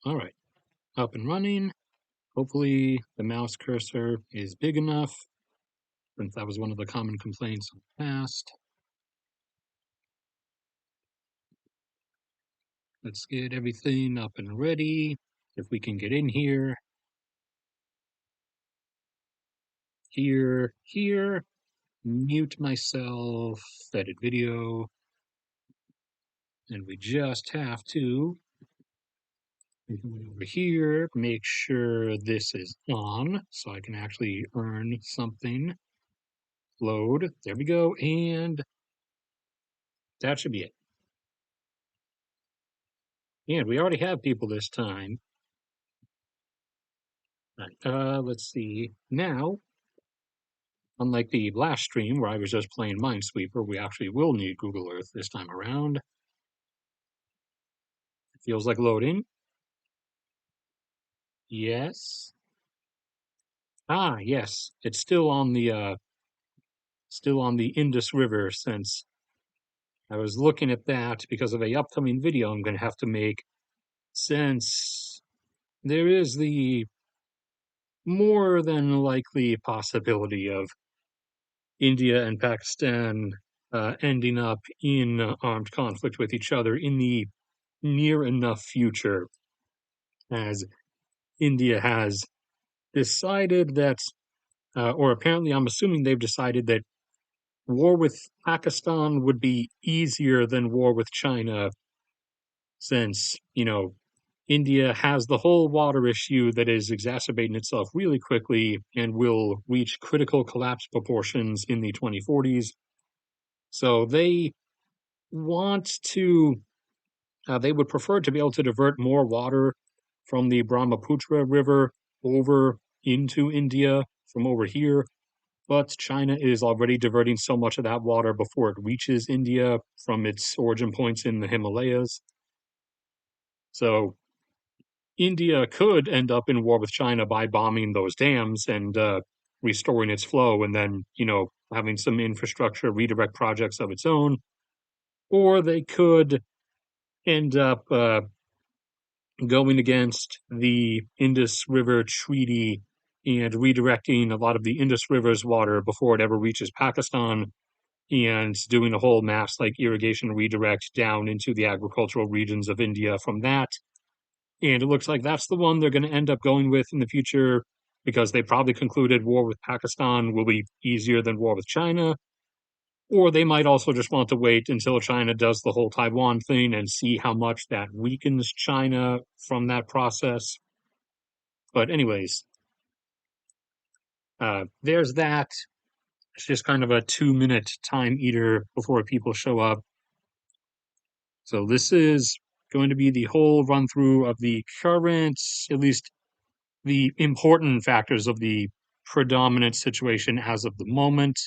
All right, up and running. Hopefully the mouse cursor is big enough, since that was one of the common complaints in the past. Let's get everything up and ready. If we can get in here, here, mute myself, edit video, and we just have to over here, make sure this is on so I can actually earn something. Load, there we go, and that should be it. And we already have people this time. Right, let's see. Now, unlike the last stream where I was just playing Minesweeper, we actually will need Google Earth this time around. It feels like loading. Yes. Ah, yes. It's still on the Indus River, since I was looking at that because of a upcoming video I'm going to have to make, since there is the more than likely possibility of India and Pakistan ending up in armed conflict with each other in the near enough future, as India has decided that, or apparently I'm assuming they've decided that war with Pakistan would be easier than war with China, since, India has the whole water issue that is exacerbating itself really quickly and will reach critical collapse proportions in the 2040s. So want to, they would prefer to be able to divert more water from the Brahmaputra River over into India from over here. But China is already diverting so much of that water before it reaches India from its origin points in the Himalayas. So India could end up in war with China by bombing those dams and restoring its flow, and then, having some infrastructure redirect projects of its own. Or they could end up going against the Indus River Treaty and redirecting a lot of the Indus River's water before it ever reaches Pakistan, and doing a whole mass irrigation redirect down into the agricultural regions of India from that. And it looks like that's the one they're going to end up going with in the future, because they probably concluded war with Pakistan will be easier than war with China. Or they might also just want to wait until China does the whole Taiwan thing and see how much that weakens China from that process. But anyways, there's that. It's just kind of a 2-minute time eater before people show up. So this is going to be the whole run through of the current, at least the important factors of the predominant situation as of the moment.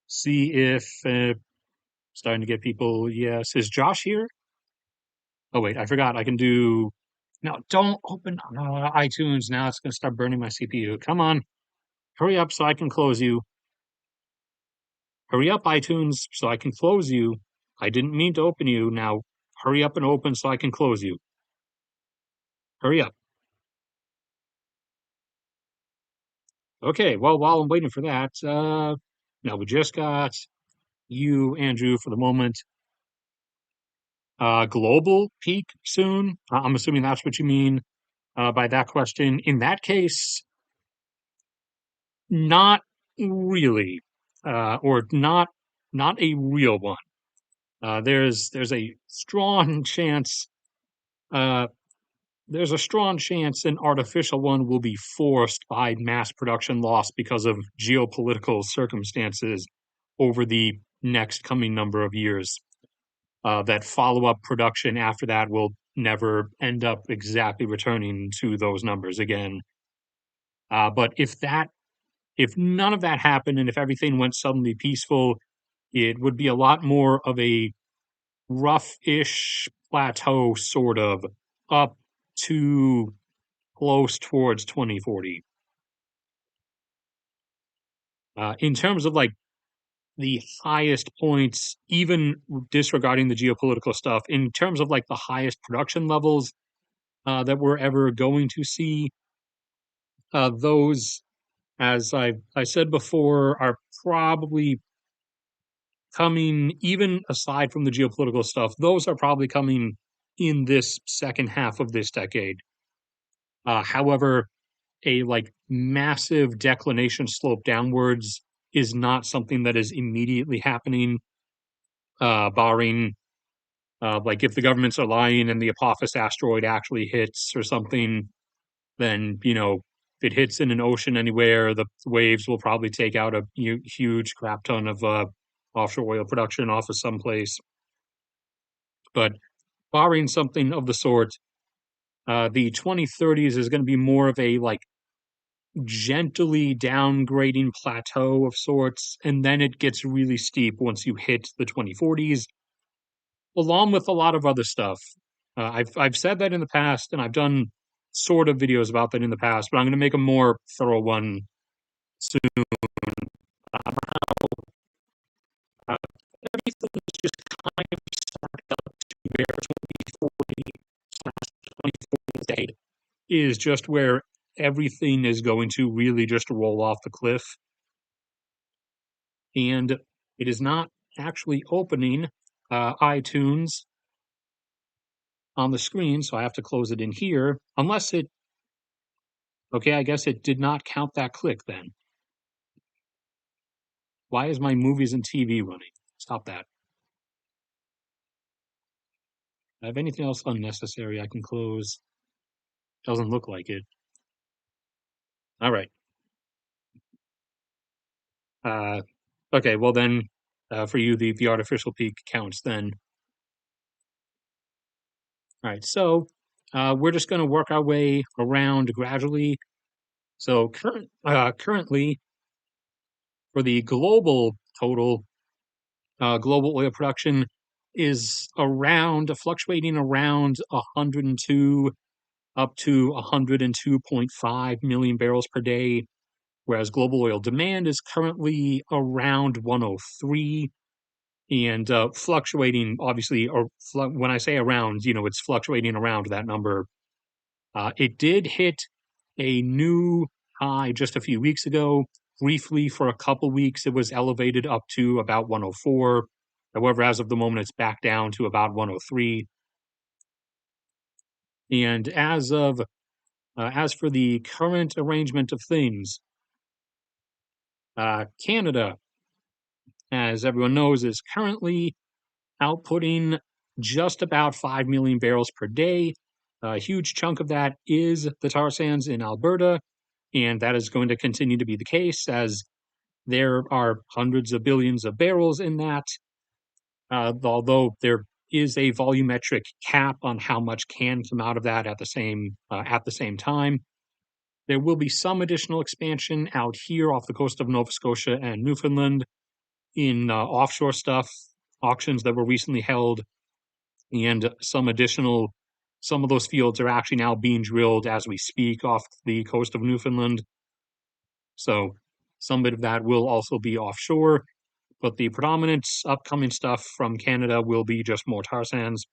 See if starting to get people. Yes, is Josh here? Oh wait, I forgot. I can do. No, don't open iTunes now. It's going to start burning my CPU. Come on, hurry up so I can close you. Hurry up, iTunes, so I can close you. I didn't mean to open you. Now hurry up and open so I can close you. Hurry up. Okay, well, while I'm waiting for that, now we just got you, Andrew, for the moment. Global peak soon. I'm assuming that's what you mean by that question. In that case, not really, or not a real one. There's a strong chance. Uh, there's a strong chance an artificial one will be forced by mass production loss because of geopolitical circumstances over the next coming number of years. That follow-up production after that will never end up exactly returning to those numbers again. But if none of that happened and if everything went suddenly peaceful, it would be a lot more of a rough-ish plateau, sort of, up to close towards 2040. In terms of the highest points, even disregarding the geopolitical stuff, in terms of the highest production levels, that we're ever going to see. Those, as I said before, are probably coming, even aside from the geopolitical stuff, those are probably coming in this second half of this decade. However, a like massive declination slope downwards is not something that is immediately happening, barring like if the governments are lying and the Apophis asteroid actually hits or something, then if it hits in an ocean anywhere, the waves will probably take out a huge crap ton of offshore oil production off of someplace. But barring something of the sort, the 2030s is going to be more of a like gently downgrading plateau of sorts, and then it gets really steep once you hit the 2040s, along with a lot of other stuff. I've said that in the past, and I've done sort of videos about that in the past, but I'm going to make a more thorough one soon. Uh, Everything is just kind of stacked up to where 2040/2040 date is just where everything is going to really just roll off the cliff. And it is not actually opening iTunes on the screen, so I have to close it in here, unless it, okay, I guess it did not count that click then. Why is my movies and TV running? Stop that. I have anything else unnecessary I can close? Doesn't look like it. All right. Uh, okay, well then, for you, the artificial peak counts then. All right, so we're just going to work our way around gradually. So currently, for the global total, global oil production is fluctuating around 102 up to 102.5 million barrels per day, whereas global oil demand is currently around 103 and fluctuating, obviously, or when I say around, it's fluctuating around that number. It did hit a new high just a few weeks ago. Briefly, for a couple weeks, it was elevated up to about 104. However, as of the moment, it's back down to about 103. And as for the current arrangement of things, Canada, as everyone knows, is currently outputting just about 5 million barrels per day. A huge chunk of that is the tar sands in Alberta, and that is going to continue to be the case as there are hundreds of billions of barrels in that. Although there is a volumetric cap on how much can come out of that at the same time. There will be some additional expansion out here off the coast of Nova Scotia and Newfoundland in offshore stuff, auctions that were recently held, and some of those fields are actually now being drilled as we speak off the coast of Newfoundland. So some bit of that will also be offshore, but the predominant upcoming stuff from Canada will be just more tar sands,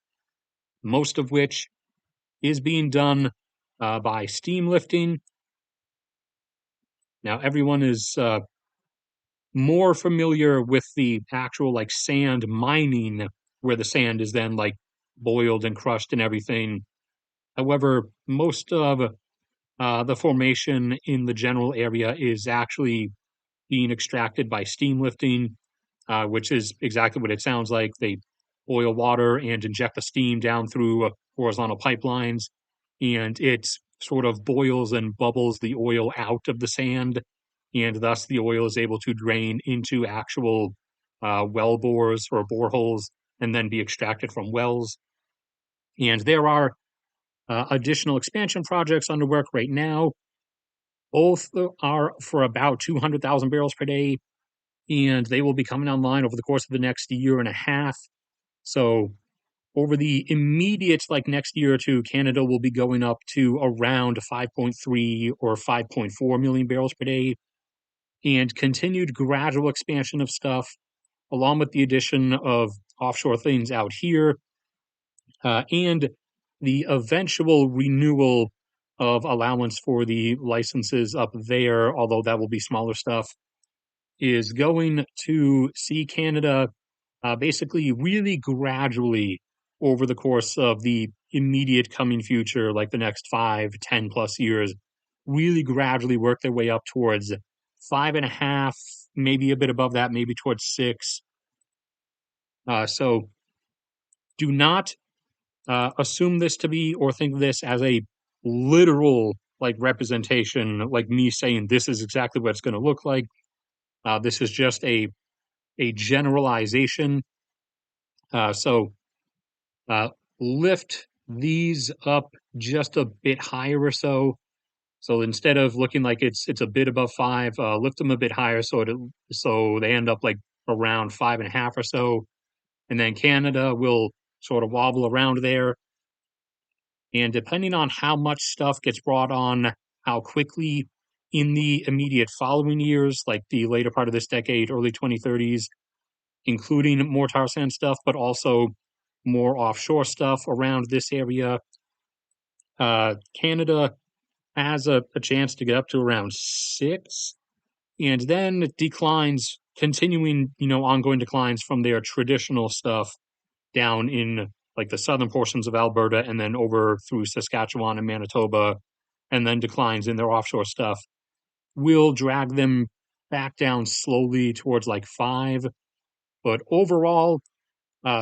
most of which is being done by steam lifting. Now, everyone is more familiar with the actual like sand mining, where the sand is then like boiled and crushed and everything. However, most of the formation in the general area is actually being extracted by steam lifting, which is exactly what it sounds like. They boil water and inject the steam down through horizontal pipelines, and it sort of boils and bubbles the oil out of the sand, and thus the oil is able to drain into actual well bores or boreholes and then be extracted from wells. And there are additional expansion projects under work right now. Both are for about 200,000 barrels per day, and they will be coming online over the course of the next year and a half. So over the immediate, like next year or two, Canada will be going up to around 5.3 or 5.4 million barrels per day, and continued gradual expansion of stuff, along with the addition of offshore things out here, and the eventual renewal of allowance for the licenses up there, although that will be smaller stuff, is going to see Canada basically really gradually over the course of the immediate coming future, like the next 5, 10+ years, really gradually work their way up towards 5.5, maybe a bit above that, maybe towards 6. So do not assume this to be or think of this as a literal like representation, like me saying this is exactly what it's going to look like. This is just a generalization. So uh, lift these up just a bit higher or so. So instead of looking like it's a bit above 5, lift them a bit higher so they end up like around 5.5 or so, and then Canada will sort of wobble around there. And depending on how much stuff gets brought on, how quickly in the immediate following years, like the later part of this decade, early 2030s, including more tar sand stuff, but also more offshore stuff around this area, Canada has a chance to get up to around 6, and then it declines, continuing, ongoing declines from their traditional stuff down in like the southern portions of Alberta and then over through Saskatchewan and Manitoba, and then declines in their offshore stuff, will drag them back down slowly towards like 5. But overall,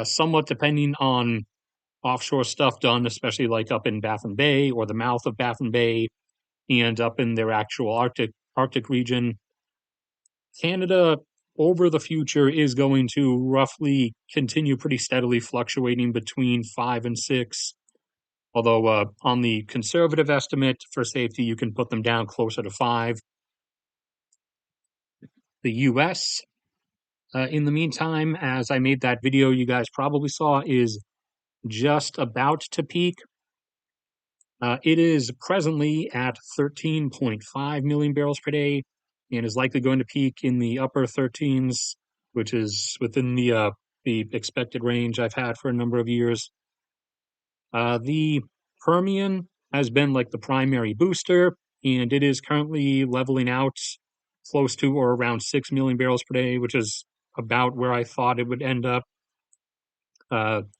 somewhat depending on offshore stuff done, especially like up in Baffin Bay or the mouth of Baffin Bay and up in their actual Arctic region, Canada over the future is going to roughly continue pretty steadily fluctuating between 5 and 6. Although on the conservative estimate for safety, you can put them down closer to 5. The US, in the meantime, as I made that video you guys probably saw, is just about to peak. It is presently at 13.5 million barrels per day and is likely going to peak in the upper 13s, which is within the expected range I've had for a number of years. The Permian has been like the primary booster, and it is currently leveling out close to or around 6 million barrels per day, which is about where I thought it would end up. And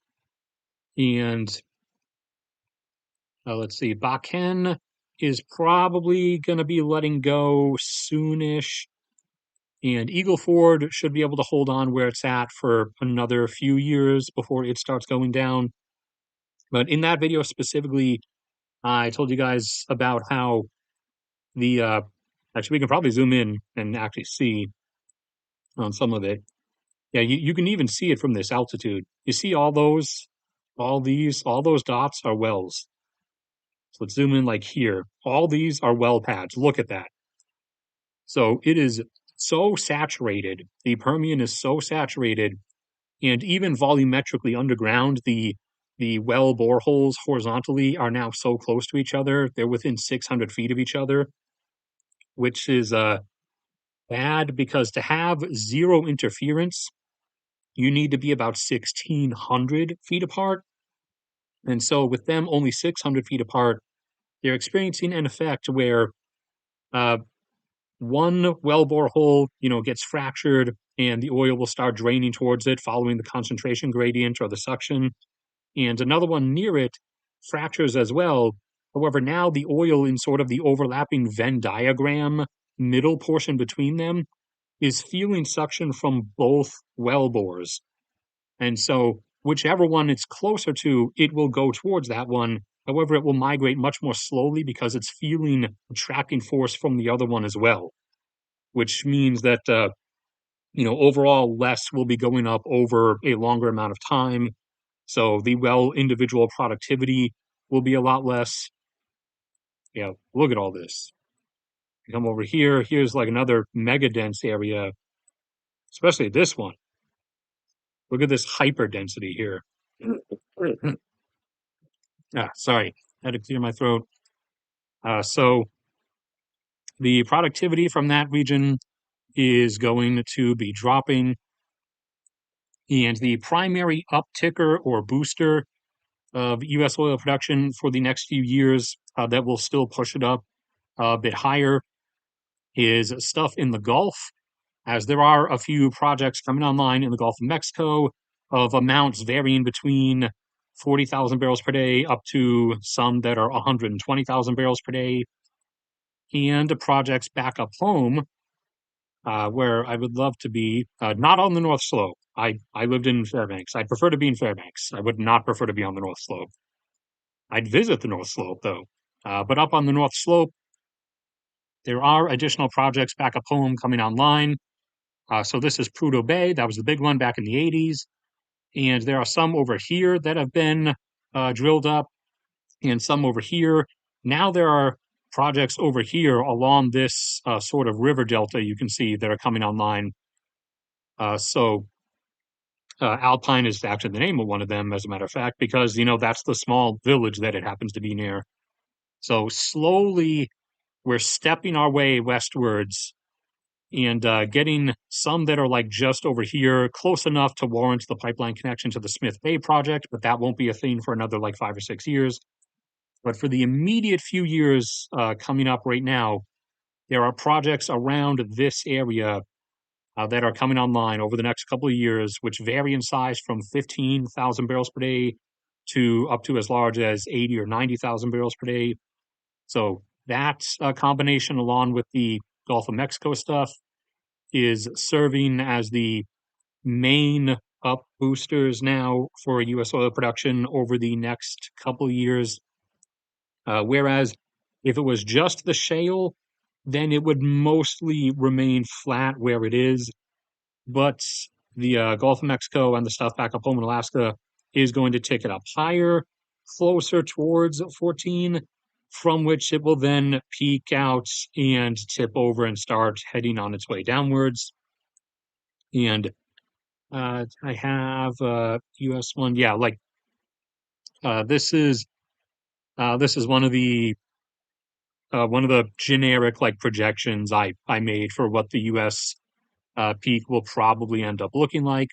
let's see, Bakken is probably going to be letting go soonish, and Eagle Ford should be able to hold on where it's at for another few years before it starts going down. But in that video specifically, I told you guys about how the actually we can probably zoom in and actually see on some of it. Yeah, you can even see it from this altitude. You see all those dots are wells. So let's zoom in like here. All these are well pads. Look at that. So it is so saturated. The Permian is so saturated, and even volumetrically underground, the well boreholes horizontally are now so close to each other. They're within 600 feet of each other, which is bad because to have zero interference, you need to be about 1,600 feet apart. And so with them only 600 feet apart, they're experiencing an effect where uh, one well borehole, gets fractured and the oil will start draining towards it following the concentration gradient or the suction. And another one near it fractures as well. However, now the oil in sort of the overlapping Venn diagram middle portion between them is feeling suction from both well bores. And so whichever one it's closer to, it will go towards that one. However, it will migrate much more slowly because it's feeling attracting force from the other one as well, which means that, overall less will be going up over a longer amount of time. So the well individual productivity will be a lot less. Yeah, look at all this. Come over here. Here's like another mega dense area, especially this one. Look at this hyper density here. Sorry, had to clear my throat. So the productivity from that region is going to be dropping, and the primary upticker or booster of U.S. oil production for the next few years that will still push it up a bit higher is stuff in the Gulf, as there are a few projects coming online in the Gulf of Mexico of amounts varying between 40,000 barrels per day up to some that are 120,000 barrels per day, and projects back up home where I would love to be, not on the North Slope. I lived in Fairbanks. I'd prefer to be in Fairbanks. I would not prefer to be on the North Slope. I'd visit the North Slope, though. But up on the North Slope, there are additional projects back up home coming online. So this is Prudhoe Bay. That was the big one back in the 80s. And there are some over here that have been drilled up, and some over here. Now there are projects over here along this sort of river delta you can see that are coming online. So Alpine is actually the name of one of them, as a matter of fact, because, that's the small village that it happens to be near. So slowly we're stepping our way westwards and getting some that are like just over here, close enough to warrant the pipeline connection to the Smith Bay project, but that won't be a thing for another like 5 or 6 years. But for the immediate few years coming up right now, there are projects around this area that are coming online over the next couple of years, which vary in size from 15,000 barrels per day to up to as large as 80 or 90,000 barrels per day. So that combination, along with the Gulf of Mexico stuff, is serving as the main up boosters now for U.S. oil production over the next couple of years. Whereas if it was just the shale, then it would mostly remain flat where it is. But the Gulf of Mexico and the stuff back up home in Alaska is going to take it up higher, closer towards 14, from which it will then peak out and tip over and start heading on its way downwards. And I have US one, yeah, like this is one of the generic like projections I made for what the US peak will probably end up looking like.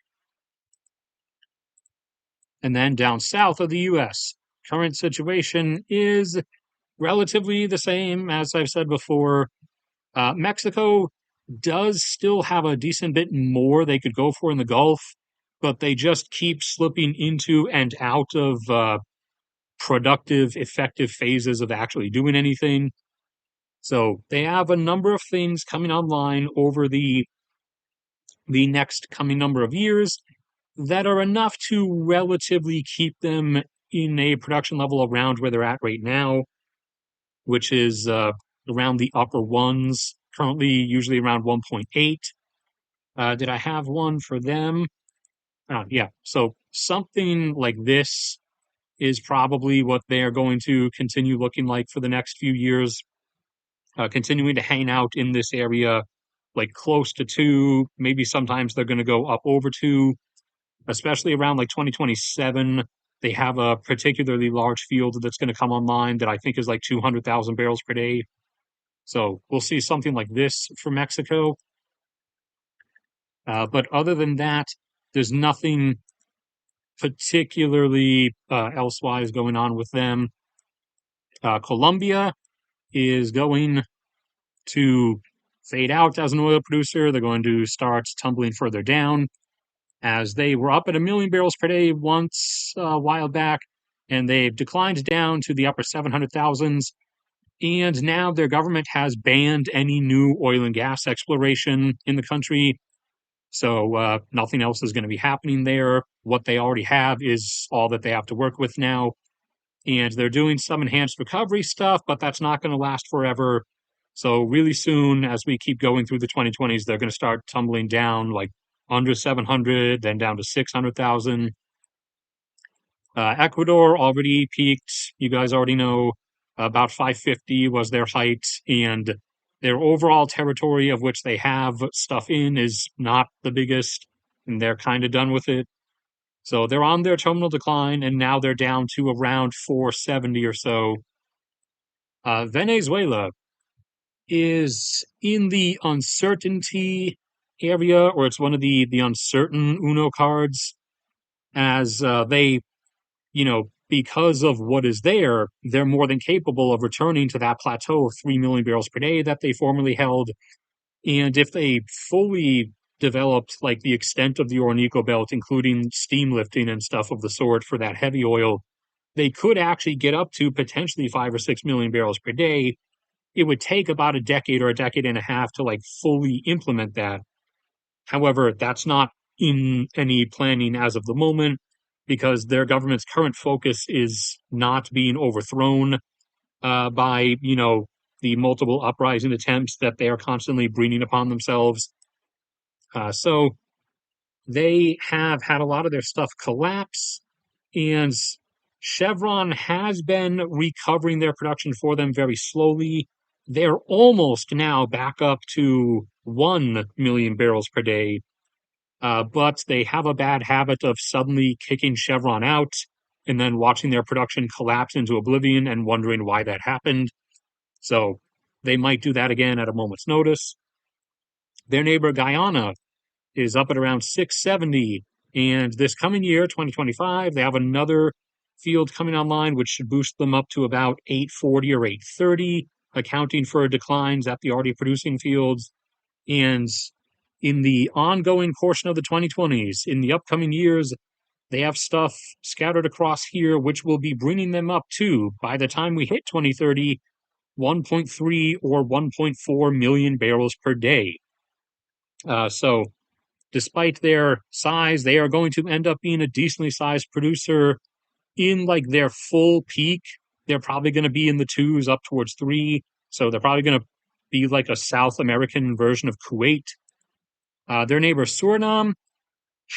And then down south of the US, current situation is relatively the same as I've said before. Mexico does still have a decent bit more they could go for in the Gulf, but they just keep slipping into and out of productive, effective phases of actually doing anything. So they have a number of things coming online over the next coming number of years that are enough to relatively keep them in a production level around where they're at right now, which is around the upper ones, currently usually around 1.8. Did I have one for them? Yeah, so something like this is probably what they're going to continue looking like for the next few years, continuing to hang out in this area, like close to 2, maybe sometimes they're going to go up over 2, especially around like 2027. They have a particularly large field that's going to come online that I think is like 200,000 barrels per day. So we'll see something like this for Mexico. But other than that, there's nothing particularly elsewise going on with them. Colombia is going to fade out as an oil producer. They're going to start tumbling further down, as they were up at 1 million barrels per day once a while back, and they've declined down to the upper 700,000s. And now their government has banned any new oil and gas exploration in the country. So nothing else is going to be happening there. What they already have is all that they have to work with now. And they're doing some enhanced recovery stuff, but that's not going to last forever. So really soon, as we keep going through the 2020s, they're going to start tumbling down like under 700, then down to 600,000. Ecuador already peaked. You guys already know about 550 was their height, and their overall territory of which they have stuff in is not the biggest, and they're kind of done with it. So they're on their terminal decline, and now they're down to around 470 or so. Venezuela is in the uncertainty area, or it's one of the uncertain Uno cards, as they because of what is there, they're more than capable of returning to that plateau of 3 million barrels per day that they formerly held. And if they fully developed like the extent of the Orinoco Belt, including steam lifting and stuff of the sort for that heavy oil, they could actually get up to potentially 5 or 6 million barrels per day. It would take about a decade or a decade and a half to like fully implement that. However, that's not in any planning as of the moment because their government's current focus is not being overthrown by, the multiple uprising attempts that they are constantly bringing upon themselves. So they have had a lot of their stuff collapse, and Chevron has been recovering their production for them very slowly. They're almost now back up to 1 million barrels per day, but they have a bad habit of suddenly kicking Chevron out and then watching their production collapse into oblivion and wondering why that happened. So they might do that again at a moment's notice. Their neighbor Guyana is up at around 670. And this coming year, 2025, they have another field coming online, which should boost them up to about 840 or 830, accounting for declines at the already producing fields. And in the ongoing portion of the 2020s, in the upcoming years, they have stuff scattered across here, which will be bringing them up to, by the time we hit 2030, 1.3 or 1.4 million barrels per day. So despite their size, they are going to end up being a decently sized producer in like their full peak. They're probably going to be in the twos up towards three. So they're probably going to be like a South American version of Kuwait. Their neighbor Suriname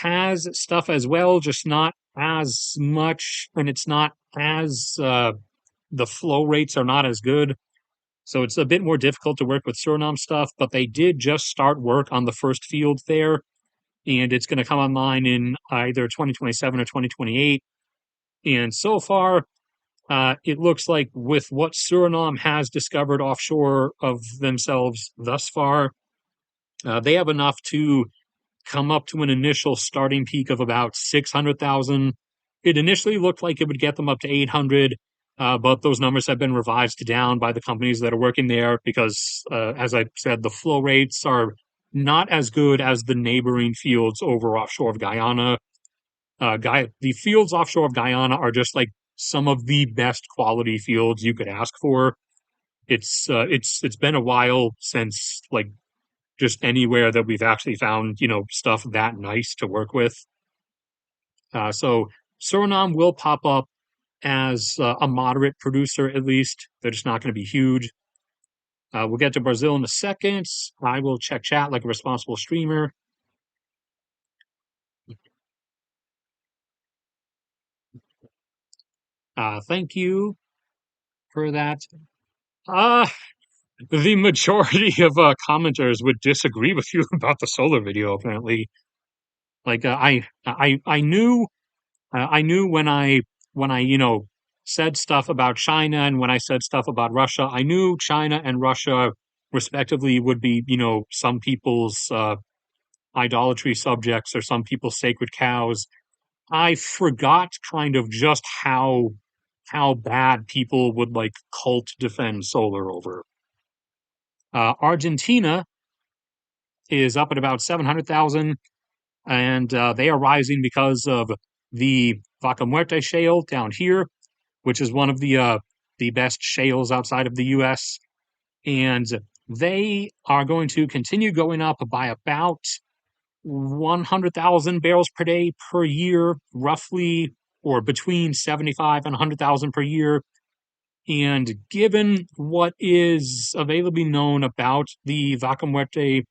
has stuff as well, just not as much, and it's not as the flow rates are not as good. So it's a bit more difficult to work with Suriname stuff, but they did just start work on the first field there, and it's going to come online in either 2027 or 2028. And so far, it looks like with what Suriname has discovered offshore of themselves thus far, they have enough to come up to an initial starting peak of about 600,000. It initially looked like it would get them up to 800, but those numbers have been revised down by the companies that are working there because, as I said, the flow rates are not as good as the neighboring fields over offshore of Guyana. The fields offshore of Guyana are just like some of the best quality fields you could ask for. It's been a while since like just anywhere that we've actually found, stuff that nice to work with. So Suriname will pop up as a moderate producer, at least. They're just not going to be huge. We'll get to Brazil in a second. I will check chat like a responsible streamer. Thank you for that. Uh, the majority of commenters would disagree with you about the solar video, apparently. Like, I knew when I said stuff about China and when I said stuff about Russia, I knew China and Russia respectively would be some people's idolatry subjects or some people's sacred cows. I forgot kind of just how bad people would like cult defend solar over. Argentina is up at about 700,000, and they are rising because of the Vaca Muerta shale down here, which is one of the best shales outside of the U.S. And they are going to continue going up by about 100,000 barrels per day per year, roughly, or between 75 and 100,000 per year. And given what is availably known about the Vaca Muerta,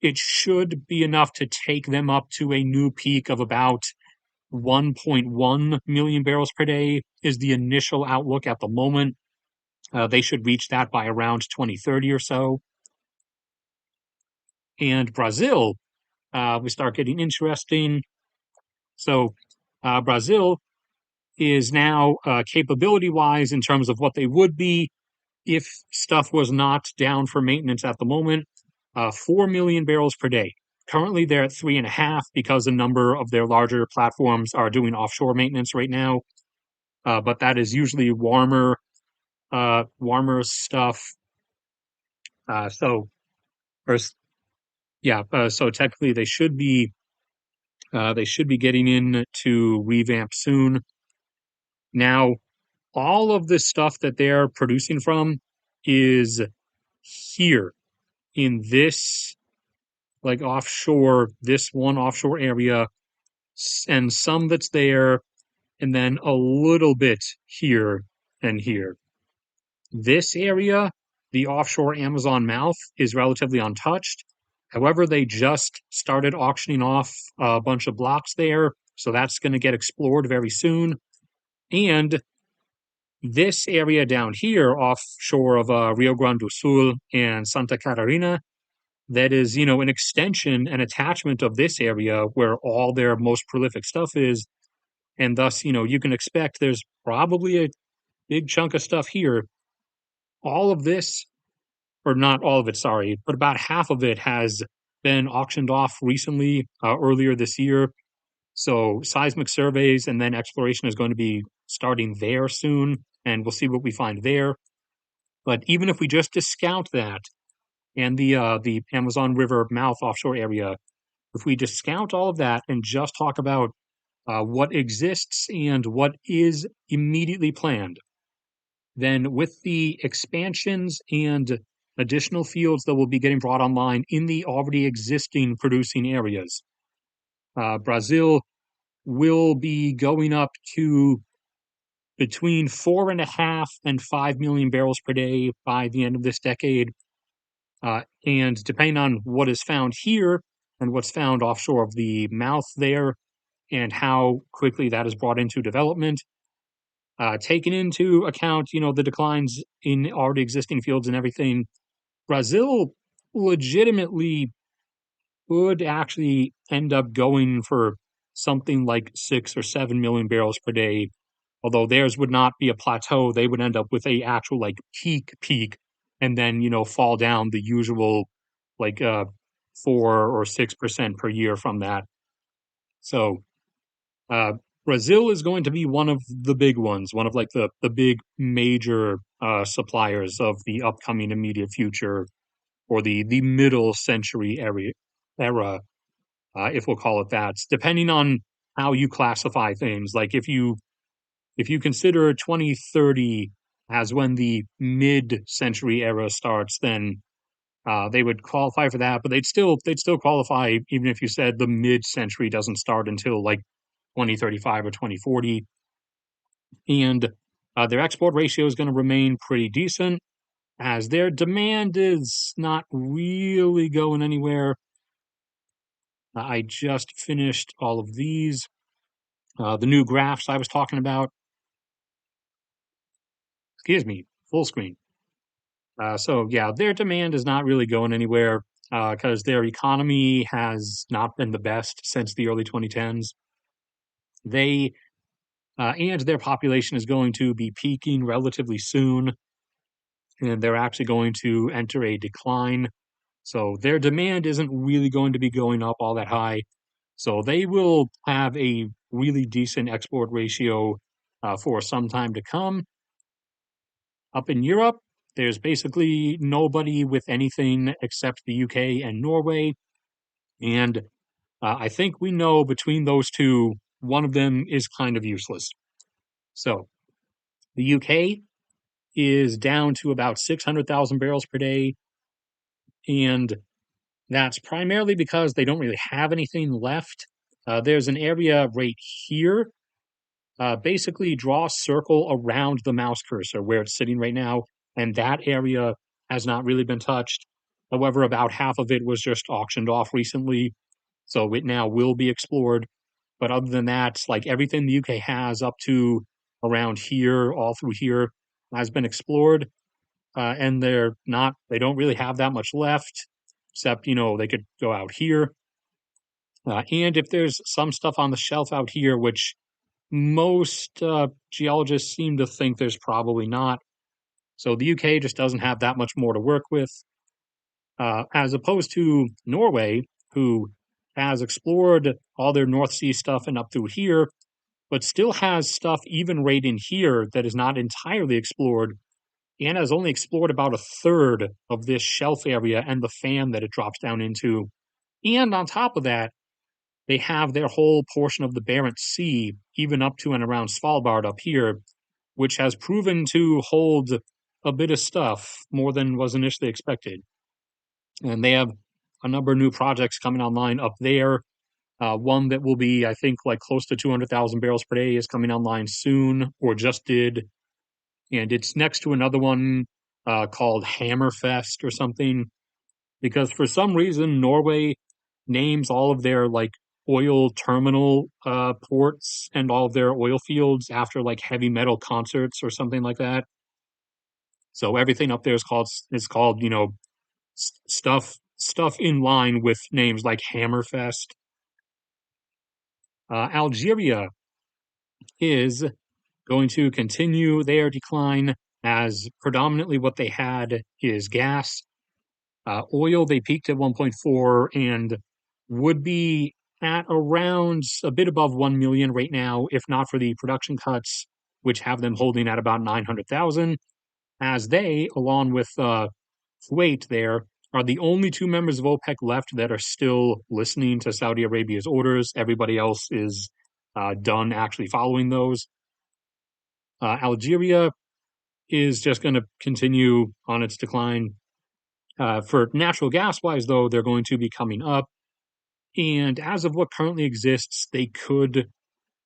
it should be enough to take them up to a new peak of about 1.1 million barrels per day is the initial outlook at the moment. They should reach that by around 2030 or so. And Brazil, we start getting interesting. So Brazil is now capability-wise in terms of what they would be if stuff was not down for maintenance at the moment, 4 million barrels per day. Currently, they're at 3.5 because a number of their larger platforms are doing offshore maintenance right now. but that is usually warmer stuff. So, or, yeah, so technically they should be getting in to revamp soon. Now, all of this stuff that they're producing from is here in this like offshore, this one offshore area, and some that's there, and then a little bit here and here. This area, the offshore Amazon mouth, is relatively untouched. However, they just started auctioning off a bunch of blocks there, so that's going to get explored very soon. And this area down here, offshore of Rio Grande do Sul and Santa Catarina, that is, an extension and attachment of this area where all their most prolific stuff is. And thus, you can expect there's probably a big chunk of stuff here. All of this, or not all of it, sorry, but about half of it has been auctioned off recently, earlier this year. So seismic surveys and then exploration is going to be starting there soon, and we'll see what we find there. But even if we just discount that and the Amazon River mouth offshore area, if we discount all of that and just talk about what exists and what is immediately planned, then with the expansions and additional fields that will be getting brought online in the already existing producing areas, Brazil will be going up to between 4.5 and 5 million barrels per day by the end of this decade. And depending on what is found here and what's found offshore of the mouth there, and how quickly that is brought into development, taking into account, the declines in already existing fields and everything, Brazil legitimately would actually end up going for something like 6 or 7 million barrels per day. Although theirs would not be a plateau, they would end up with a actual like peak, and then fall down the usual like 4 or 6% per year from that. So uh, Brazil is going to be one of the big ones, one of like the big major suppliers of the upcoming immediate future, or the middle century era, if we'll call it that, depending on how you classify things. Like if you consider 2030 as when the mid-century era starts, then they would qualify for that, but they'd still qualify even if you said the mid-century doesn't start until like 2035 or 2040. And their export ratio is going to remain pretty decent as their demand is not really going anywhere. I just finished all of these. The new graphs I was talking about. Excuse me, full screen. So yeah, their demand is not really going anywhere because their economy has not been the best since the early 2010s. They and their population is going to be peaking relatively soon, and they're actually going to enter a decline. So their demand isn't really going to be going up all that high. So they will have a really decent export ratio for some time to come. Up in Europe, there's basically nobody with anything except the UK and Norway. And I think we know between those two, one of them is kind of useless. So the UK is down to about 600,000 barrels per day. And that's primarily because they don't really have anything left. There's an area right here. Basically, draw a circle around the mouse cursor where it's sitting right now, and that area has not really been touched. However, about half of it was just auctioned off recently, so it now will be explored. But other than that, like everything the UK has up to around here, all through here, has been explored, and they don't really have that much left, except they could go out here. And if there's some stuff on the shelf out here, which most geologists seem to think there's probably not. So the UK just doesn't have that much more to work with, as opposed to Norway, who has explored all their North Sea stuff and up through here, but still has stuff even right in here that is not entirely explored and has only explored about a third of this shelf area and the fan that it drops down into. And on top of that, they have their whole portion of the Barents Sea, even up to and around Svalbard up here, which has proven to hold a bit of stuff more than was initially expected. And they have a number of new projects coming online up there. One that will be, I think, like close to 200,000 barrels per day is coming online soon, or just did. And it's next to another one called Hammerfest or something, because for some reason Norway names all of their like oil terminal ports and all of their oil fields after like heavy metal concerts or something like that. So everything up there is called stuff in line with names like Hammerfest. Algeria is going to continue their decline as predominantly what they had is gas. Oil, they peaked at 1.4 and would be at around a bit above 1 million right now, if not for the production cuts, which have them holding at about 900,000, as they, along with Kuwait there, are the only two members of OPEC left that are still listening to Saudi Arabia's orders. Everybody else is done actually following those. Algeria is just going to continue on its decline. For natural gas wise, though, they're going to be coming up. And as of what currently exists, they could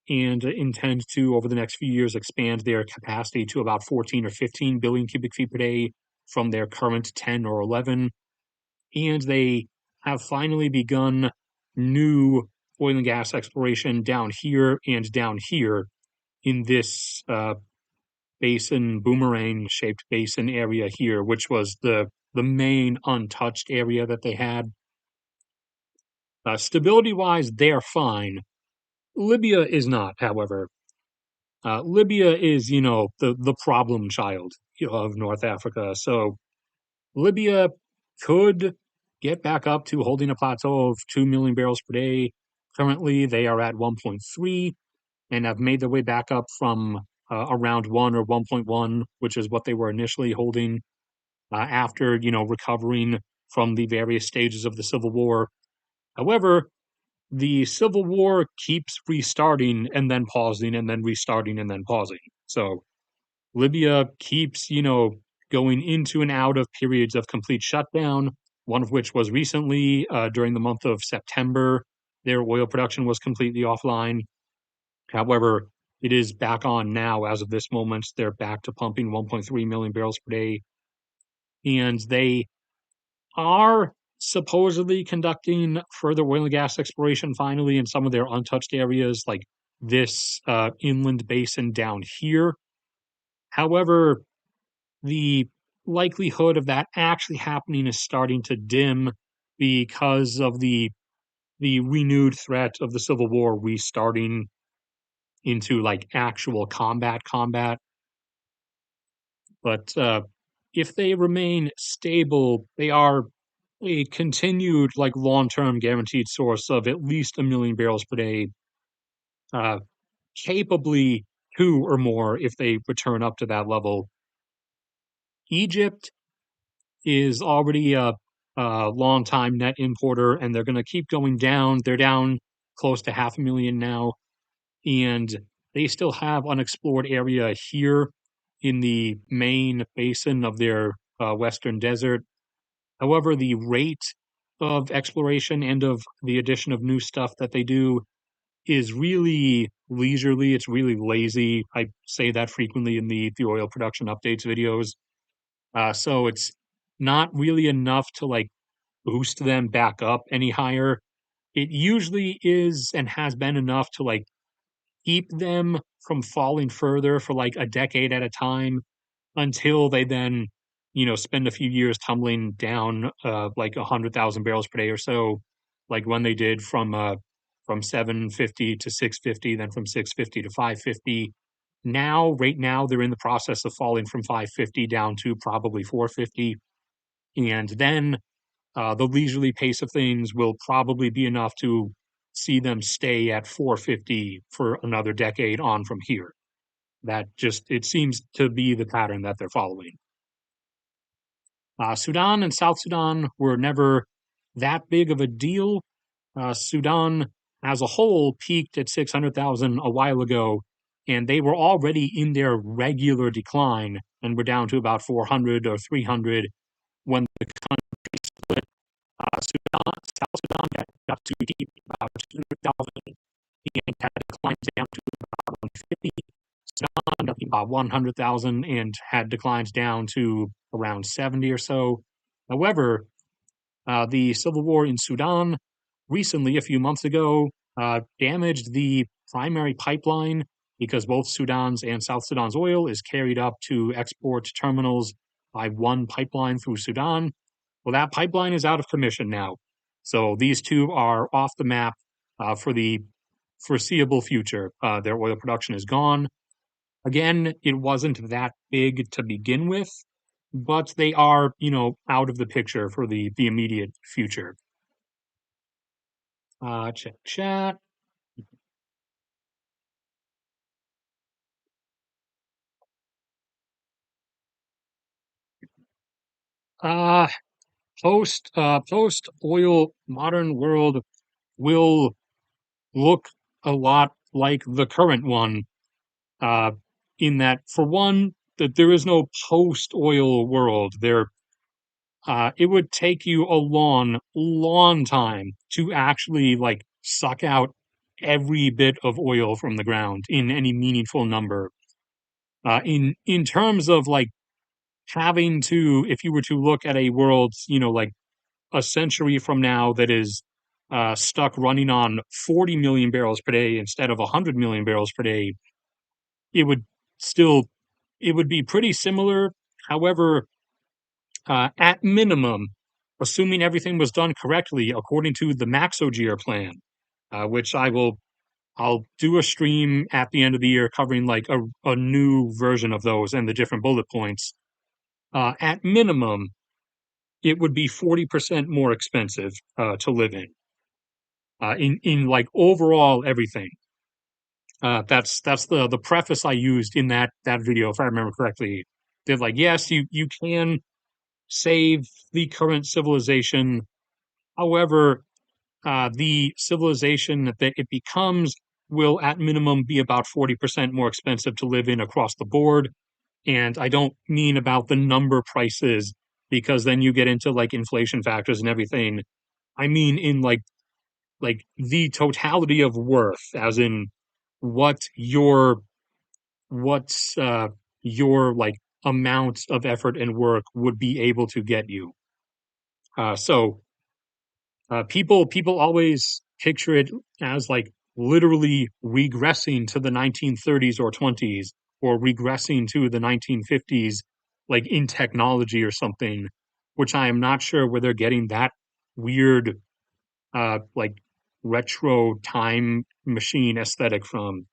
and intend to, over the next few years, expand their capacity to about 14 or 15 billion cubic feet per day from their current 10 or 11. And they have finally begun new oil and gas exploration down here and down here in this basin, boomerang shaped basin area here, which was the main untouched area that they had. Stability wise, they're fine. Libya is not, however. Libya is, the problem child of North Africa. So Libya could get back up to holding a plateau of 2 million barrels per day. Currently, they are at 1.3 and have made their way back up from around 1 or 1.1, which is what they were initially holding after, recovering from the various stages of the civil war. However, the civil war keeps restarting and then pausing and then restarting and then pausing. So Libya keeps, going into and out of periods of complete shutdown, one of which was recently during the month of September. Their oil production was completely offline. However, it is back on now as of this moment. They're back to pumping 1.3 million barrels per day. And they are supposedly conducting further oil and gas exploration finally in some of their untouched areas, like this inland basin down here. However, the likelihood of that actually happening is starting to dim because of the renewed threat of the Civil War restarting into like actual combat. But if they remain stable, they are a continued, like long-term guaranteed source of at least 1 million barrels per day, uh, capably two or more if they return up to that level. Egypt is already a long-time net importer, and they're going to keep going down. They're down close to 500,000 now, and they still have unexplored area here in the main basin of their western desert. However, the rate of exploration and of the addition of new stuff that they do is really leisurely. It's really lazy. I say that frequently in the oil production updates videos. So it's not really enough to like boost them back up any higher. It usually is and has been enough to like keep them from falling further for like a decade at a time until they then, spend a few years tumbling down like 100,000 barrels per day or so, like when they did from 750 to 650, then from 650 to 550. Right now, they're in the process of falling from 550 down to probably 450. And then the leisurely pace of things will probably be enough to see them stay at 450 for another decade on from here. That just, it seems to be the pattern that they're following. Sudan and South Sudan were never that big of a deal. Sudan as a whole peaked at 600,000 a while ago, and they were already in their regular decline and were down to about 400 or 300 when the country split. South Sudan got too deep, about 200,000, and had declined down to about 150. Sudan got about 100,000 and had declines down to around 70 or so. However, the civil war in Sudan recently, a few months ago, damaged the primary pipeline because both Sudan's and South Sudan's oil is carried up to export terminals by one pipeline through Sudan. Well, that pipeline is out of commission now. So these two are off the map for the foreseeable future. Their oil production is gone. Again, it wasn't that big to begin with, but they are, out of the picture for the immediate future. Check chat. Uh, post oil modern world will look a lot like the current one. Uh, in that, for one, that there is no post oil world. It would take you a long, long time to actually like suck out every bit of oil from the ground in any meaningful number. In terms of like having to, if you were to look at a world, like a century from now that is stuck running on 40 million barrels per day instead of 100 million barrels per day, it would still, it would be pretty similar. However, at minimum, assuming everything was done correctly according to the Maxogear plan, which I'll do a stream at the end of the year covering like a new version of those and the different bullet points. At minimum, it would be 40% more expensive to live in like overall everything. That's the preface I used in that video, if I remember correctly. They're like, yes, you can save the current civilization. However, the civilization that it becomes will at minimum be about 40% more expensive to live in across the board. And I don't mean about the number prices because then you get into like inflation factors and everything. I mean in like the totality of worth, as in what what's your like amount of effort and work would be able to get you. So people always picture it as like literally regressing to the 1930s or 20s or regressing to the 1950s, like in technology or something, which I am not sure where they're getting that weird, like retro time machine aesthetic from.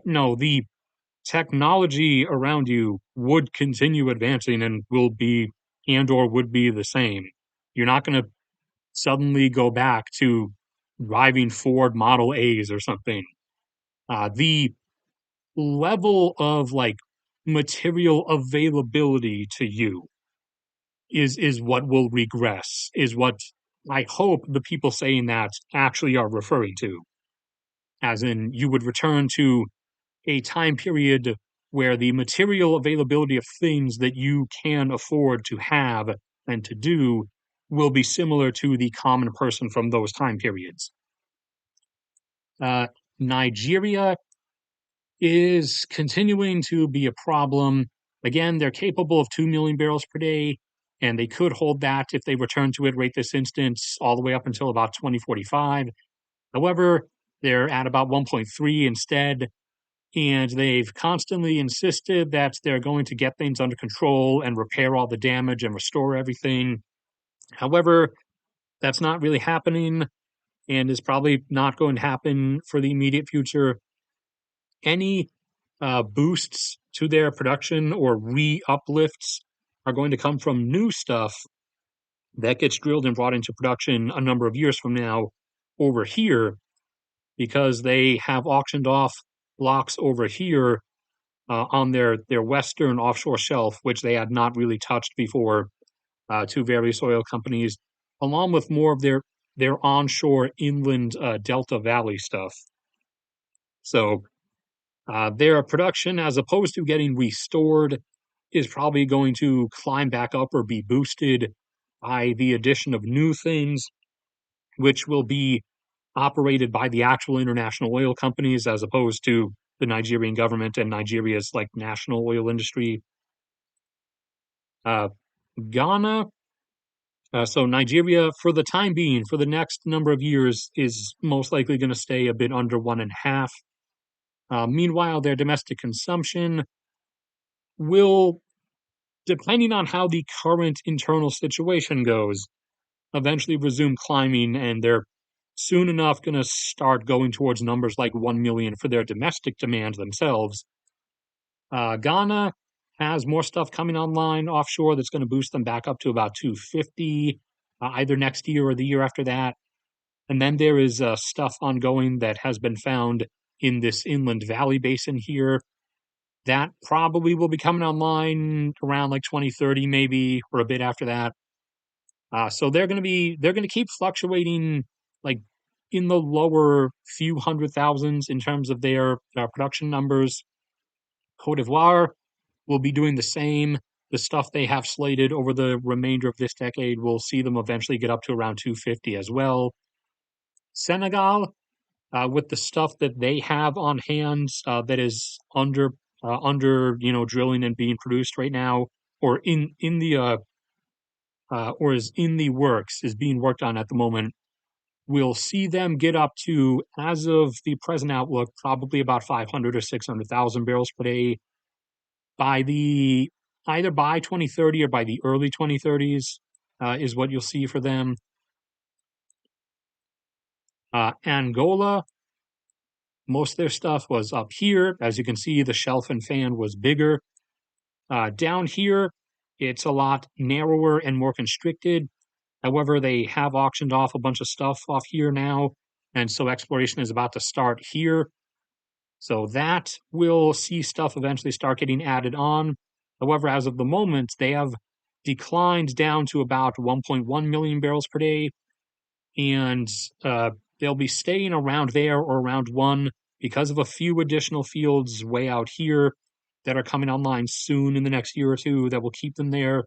No, the technology around you would continue advancing and will be and or would be the same. You're not going to suddenly go back to driving Ford Model A's or something. The level of like material availability to you is what will regress, is what I hope the people saying that actually are referring to. As in, you would return to a time period where the material availability of things that you can afford to have and to do will be similar to the common person from those time periods. Uh, Nigeria is continuing to be a problem. Again, they're capable of 2 million barrels per day, and they could hold that if they return to it right this instance all the way up until about 2045. However, they're at about 1.3 instead, and they've constantly insisted that they're going to get things under control and repair all the damage and restore everything. However, that's not really happening and is probably not going to happen for the immediate future. Any boosts to their production or re-uplifts are going to come from new stuff that gets drilled and brought into production a number of years from now, over here because they have auctioned off blocks over here on their western offshore shelf, which they had not really touched before, to various oil companies, along with more of their onshore inland Delta Valley stuff. So their production, as opposed to getting restored, is probably going to climb back up or be boosted by the addition of new things, which will be operated by the actual international oil companies as opposed to the Nigerian government and Nigeria's like national oil industry. Uh, Ghana, so Nigeria, for the time being, for the next number of years, is most likely going to stay a bit under 1.5. Meanwhile, their domestic consumption will, depending on how the current internal situation goes, eventually resume climbing, and they're soon enough going to start going towards numbers like 1 million for their domestic demand themselves. Ghana has more stuff coming online offshore that's going to boost them back up to about 250, either next year or the year after that. And then there is stuff ongoing that has been found in this inland valley basin here that probably will be coming online around like 2030, maybe, or a bit after that. So they're going to keep fluctuating like in the lower few hundred thousands in terms of their production numbers. Cote d'Ivoire will be doing the same. The stuff they have slated over the remainder of this decade will see them eventually get up to around 250 as well. Senegal, with the stuff that they have on hand that is under drilling and being produced right now, or in the or is in the works, is being worked on at the moment, we'll see them get up to, as of the present outlook, probably about 500 or 600,000 barrels per day by the either by 2030 or by the early 2030s, is what you'll see for them. Angola, most of their stuff was up here. As you can see, the shelf and fan was bigger. Down here, it's a lot narrower and more constricted. However, they have auctioned off a bunch of stuff off here now, and so exploration is about to start here. So that will see stuff eventually start getting added on. However, as of the moment, they have declined down to about 1.1 million barrels per day, and they'll be staying around there or around one because of a few additional fields way out here that are coming online soon in the next year or two that will keep them there.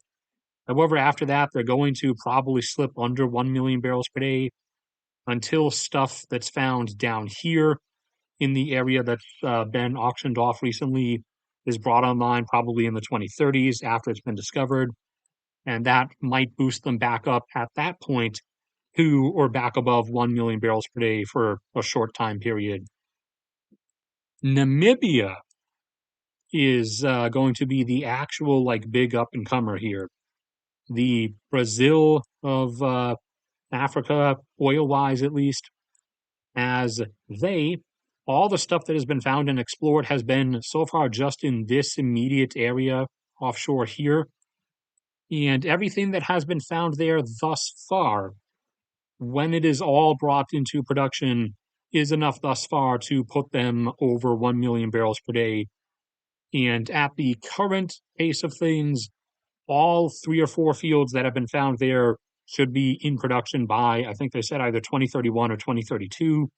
However, after that, they're going to probably slip under 1 million barrels per day until stuff that's found down here in the area that's been auctioned off recently is brought online probably in the 2030s after it's been discovered. And that might boost them back up at that point to or back above 1 million barrels per day for a short time period. Namibia is going to be the actual like big up and comer here. The Brazil of Africa, oil wise at least, as all the stuff that has been found and explored has been so far just in this immediate area offshore here. And everything that has been found there thus far, when it is all brought into production, is enough thus far to put them over 1 million barrels per day. And at the current pace of things, all 3 or 4 fields that have been found there should be in production by, I think they said either 2031 or 2032.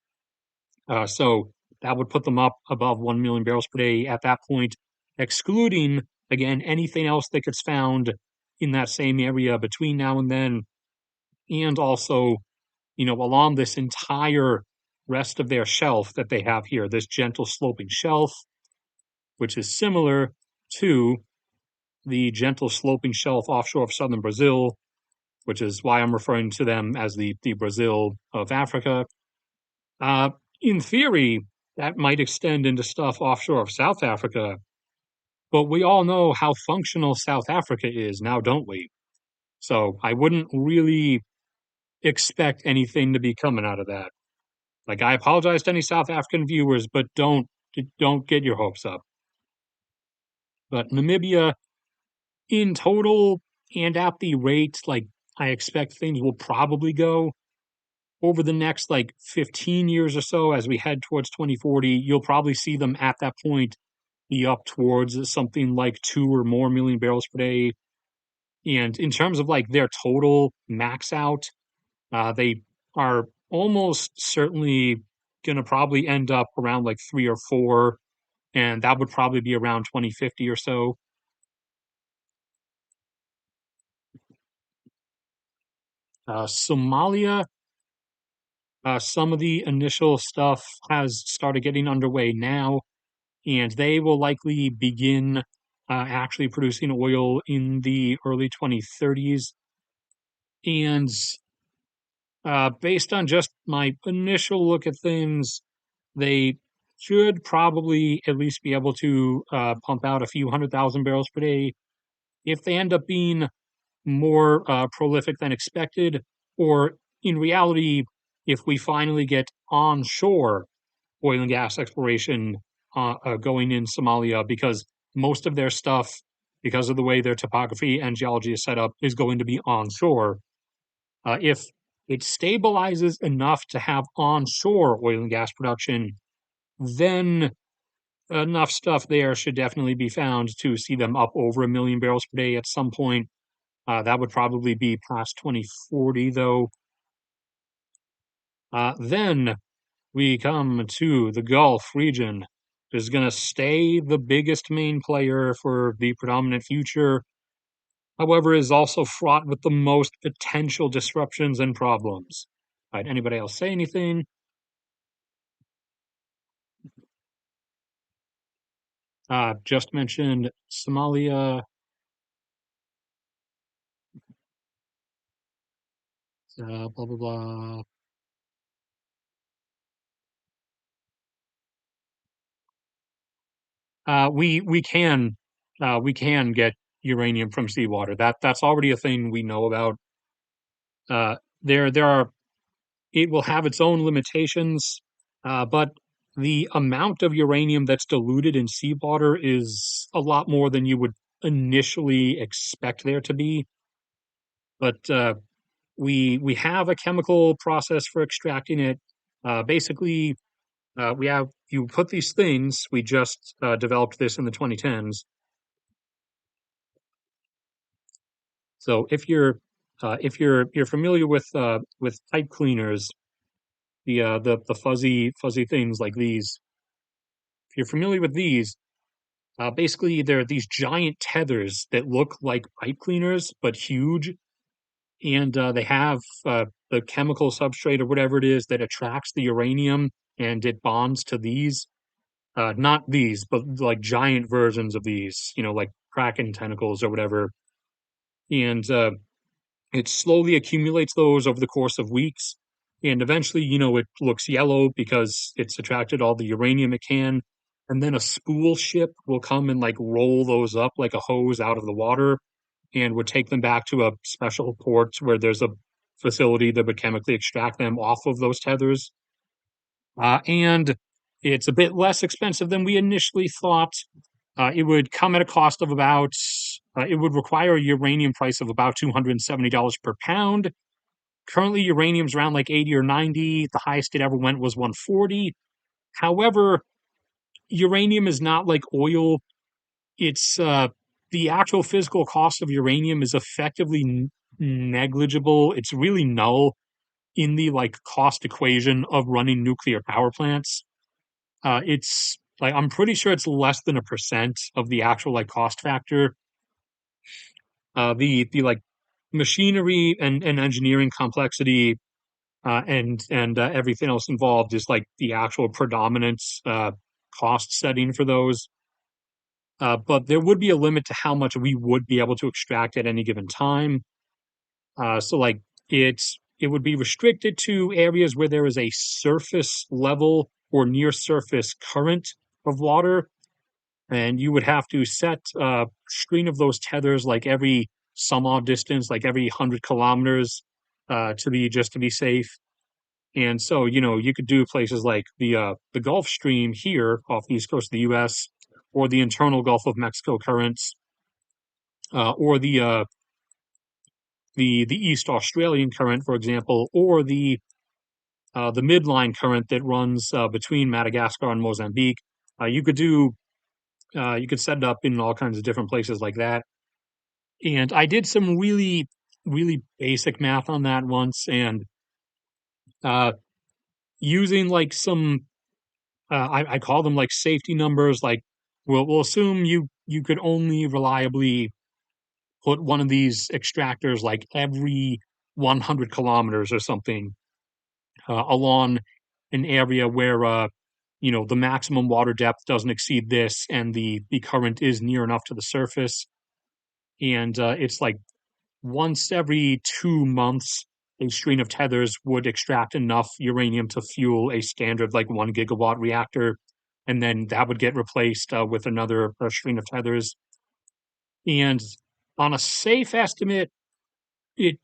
So that would put them up above 1 million barrels per day at that point, excluding, again, anything else that gets found in that same area between now and then. And also, along this entire rest of their shelf that they have here, this gentle sloping shelf, which is similar to the gentle sloping shelf offshore of southern Brazil, which is why I'm referring to them as the Brazil of Africa. In theory, that might extend into stuff offshore of South Africa, but we all know how functional South Africa is now, don't we? So I wouldn't really expect anything to be coming out of that. Like, I apologize to any South African viewers, but don't get your hopes up. But Namibia, in total and at the rate, like I expect things will probably go, over the next like 15 years or so, as we head towards 2040, you'll probably see them at that point be up towards something like 2 or more million barrels per day. And in terms of like their total max out, they are almost certainly going to probably end up around like 3 or 4, and that would probably be around 2050 or so. Somalia, some of the initial stuff has started getting underway now, and they will likely begin actually producing oil in the early 2030s. And based on just my initial look at things, they should probably at least be able to pump out a few 100,000 barrels per day. If they end up being more prolific than expected, or in reality, if we finally get onshore oil and gas exploration going in Somalia, because most of their stuff, because of the way their topography and geology is set up, is going to be onshore. If it stabilizes enough to have onshore oil and gas production, then enough stuff there should definitely be found to see them up over 1 million barrels per day at some point. That would probably be past 2040, though. Then we come to the Gulf region, which is going to stay the biggest main player for the predominant future. However, is also fraught with the most potential disruptions and problems. All right, anybody else say anything? Just mentioned Somalia, blah blah blah. We can get uranium from seawater. That's already a thing we know about. There are it will have its own limitations, but the amount of uranium that's diluted in seawater is a lot more than you would initially expect there to be. But we have a chemical process for extracting it. Basically, we have you put these things. We just developed this in the 2010s. So if you're familiar with pipe cleaners, the fuzzy things like these, if you're familiar with these, basically they're these giant tethers that look like pipe cleaners but huge, and they have the chemical substrate or whatever it is that attracts the uranium, and it bonds to these. Not these, but like giant versions of these, like kraken tentacles or whatever. And it slowly accumulates those over the course of weeks. And eventually, it looks yellow because it's attracted all the uranium it can. And then a spool ship will come and like roll those up like a hose out of the water and would take them back to a special port where there's a facility that would chemically extract them off of those tethers. And it's a bit less expensive than we initially thought. It would come at a cost of it would require a uranium price of about $270 per pound. Currently, uranium's around like 80 or 90. The highest it ever went was 140. However, uranium is not like oil. It's the actual physical cost of uranium is effectively negligible. It's really null in the like cost equation of running nuclear power plants. It's like I'm pretty sure it's less than 1% of the actual like cost factor. The like machinery and engineering complexity and everything else involved is like the actual predominant cost setting for those. But there would be a limit to how much we would be able to extract at any given time. So like it would be restricted to areas where there is a surface level or near surface current of water, and you would have to set a screen of those tethers like every some odd distance, like every 100 kilometers, to be safe. And so, you could do places like the Gulf Stream here off the east coast of the U.S., or the internal Gulf of Mexico currents, or the East Australian current, for example, or the the midline current that runs between Madagascar and Mozambique. You could do you could set it up in all kinds of different places like that. And I did some really basic math on that once, and uh, using like some I call them like safety numbers. Like we'll assume you could only reliably put one of these extractors like every 100 kilometers or something along an area where the maximum water depth doesn't exceed this, and the current is near enough to the surface, and it's like once every 2 months, a string of tethers would extract enough uranium to fuel a standard like 1 gigawatt reactor, and then that would get replaced with another string of tethers. And on a safe estimate, it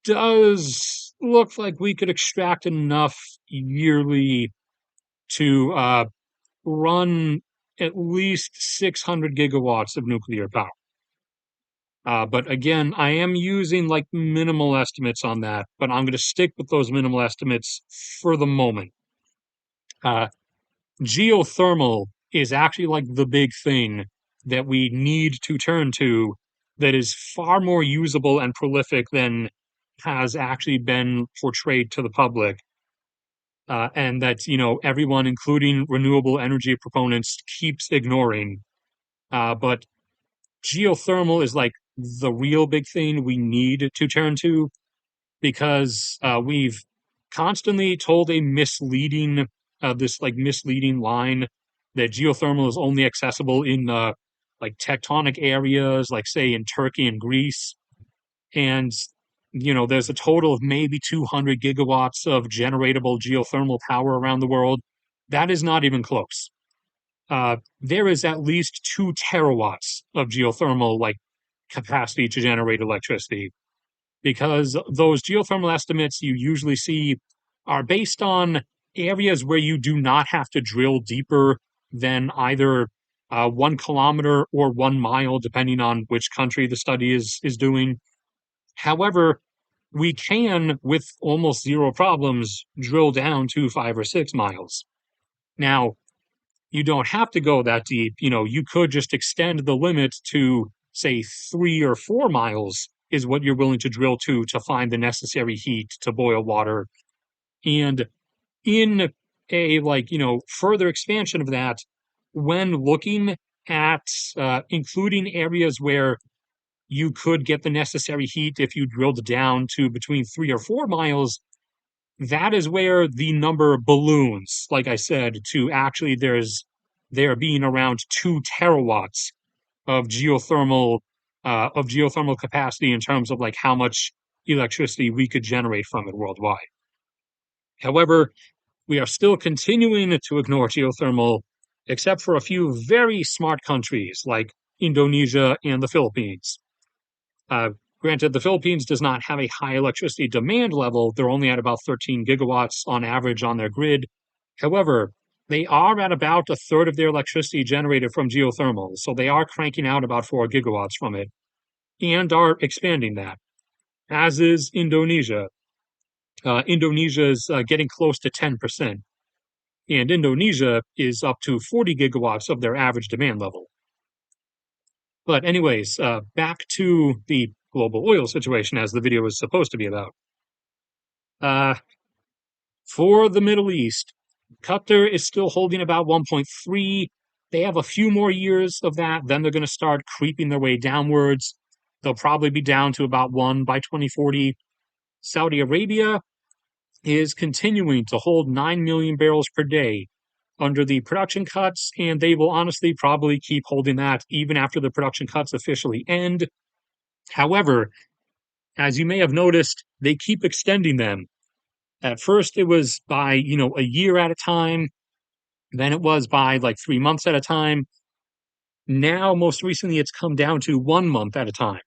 does look like we could extract enough yearly to run at least 600 gigawatts of nuclear power. But again, I am using like minimal estimates on that, but I'm going to stick with those minimal estimates for the moment. Uh, Geothermal is actually like the big thing that we need to turn to that is far more usable and prolific than has actually been portrayed to the public. And that, everyone, including renewable energy proponents, keeps ignoring. But geothermal is like the real big thing we need to turn to because we've constantly told a this like misleading line that geothermal is only accessible in like tectonic areas, like say in Turkey and Greece. And, there's a total of maybe 200 gigawatts of generatable geothermal power around the world. That is not even close. There is at least 2 terawatts of geothermal like capacity to generate electricity because those geothermal estimates you usually see are based on areas where you do not have to drill deeper than either 1 kilometer or 1 mile, depending on which country the study is doing. However, we can, with almost zero problems, drill down to 5 or 6 miles. Now, you don't have to go that deep. You could just extend the limit to, say, 3 or 4 miles is what you're willing to drill to find the necessary heat to boil water. And in a further expansion of that, when looking at including areas where you could get the necessary heat if you drilled down to between 3 or 4 miles, that is where the number balloons, like I said, to actually there being around 2 terawatts of geothermal capacity in terms of like how much electricity we could generate from it worldwide. However, we are still continuing to ignore geothermal, except for a few very smart countries like Indonesia and the Philippines. Uh, Granted, the Philippines does not have a high electricity demand level. They're only at about 13 gigawatts on average on their grid. However, they are at about a third of their electricity generated from geothermal. So they are cranking out about 4 gigawatts from it and are expanding that, as is Indonesia. Indonesia is getting close to 10%, and Indonesia is up to 40 gigawatts of their average demand level. But anyways, back to the global oil situation as the video is supposed to be about. For the Middle East, Qatar is still holding about 1.3. They have a few more years of that. Then they're going to start creeping their way downwards. They'll probably be down to about 1 by 2040. Saudi Arabia is continuing to hold 9 million barrels per day under the production cuts, and they will honestly probably keep holding that even after the production cuts officially end. However, as you may have noticed, they keep extending them. At first, it was by, a year at a time. Then it was by like 3 months at a time. Now, most recently, it's come down to 1 month at a time,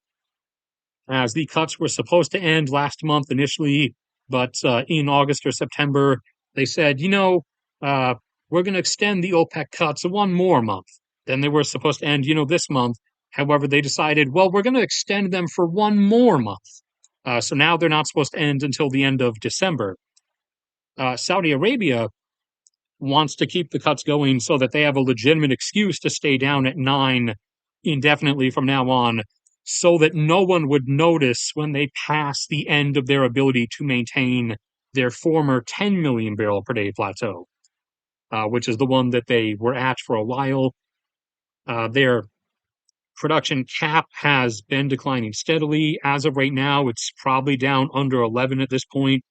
as the cuts were supposed to end last month initially, but in August or September, they said, we're going to extend the OPEC cuts 1 more month. Then they were supposed to end, this month. However, they decided, well, we're going to extend them for 1 more month. So now they're not supposed to end until the end of December. Saudi Arabia wants to keep the cuts going so that they have a legitimate excuse to stay down at 9 indefinitely from now on, so that no one would notice when they pass the end of their ability to maintain their former 10 million barrel per day plateau, which is the one that they were at for a while. Their production cap has been declining steadily. As of right now, it's probably down under 11 at this point,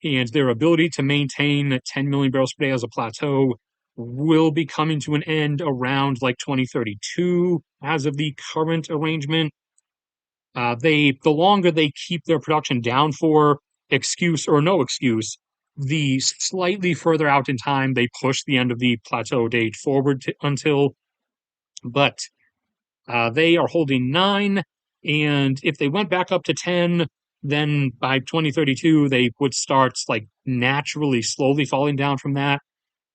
and their ability to maintain 10 million barrels per day as a plateau will be coming to an end around like 2032 as of the current arrangement. The longer they keep their production down for, excuse or no excuse, the slightly further out in time they push the end of the plateau date forward until. But they are holding 9, and if they went back up to 10, then by 2032 they would start like naturally slowly falling down from that,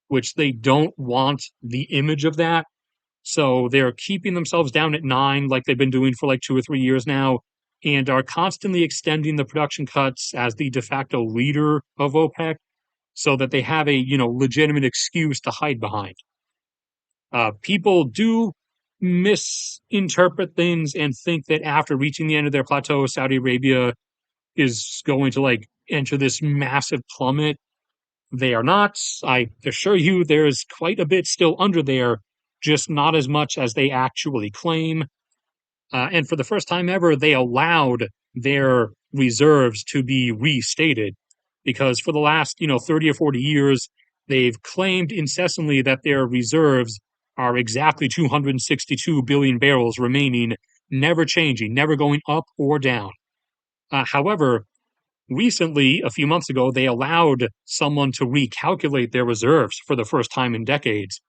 which they don't want the image of that. So they're keeping themselves down at 9 like they've been doing for like 2 or 3 years now, and are constantly extending the production cuts as the de facto leader of OPEC so that they have a, legitimate excuse to hide behind. People do misinterpret things and think that after reaching the end of their plateau, Saudi Arabia is going to like enter this massive plummet. They are not. I assure you, there's quite a bit still under there, just not as much as they actually claim. And for the first time ever, they allowed their reserves to be restated, because for the last 30 or 40 years they've claimed incessantly that their reserves are exactly 262 billion barrels remaining, never changing, never going up or down. However, recently, a few months ago, they allowed someone to recalculate their reserves for the first time in decades,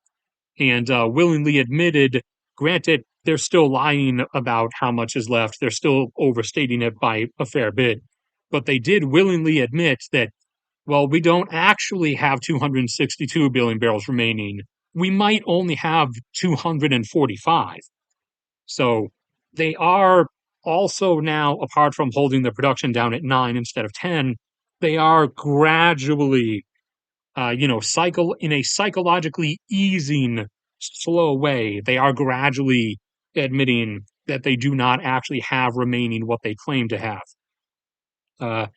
and willingly admitted, granted, they're still lying about how much is left. They're still overstating it by a fair bit. But they did willingly admit that, well, we don't actually have 262 billion barrels remaining. We might only have 245. So they are also now, apart from holding the production down at 9 instead of 10, they are gradually cycle in a psychologically easing, slow way. They are gradually admitting that they do not actually have remaining what they claim to have. Uh,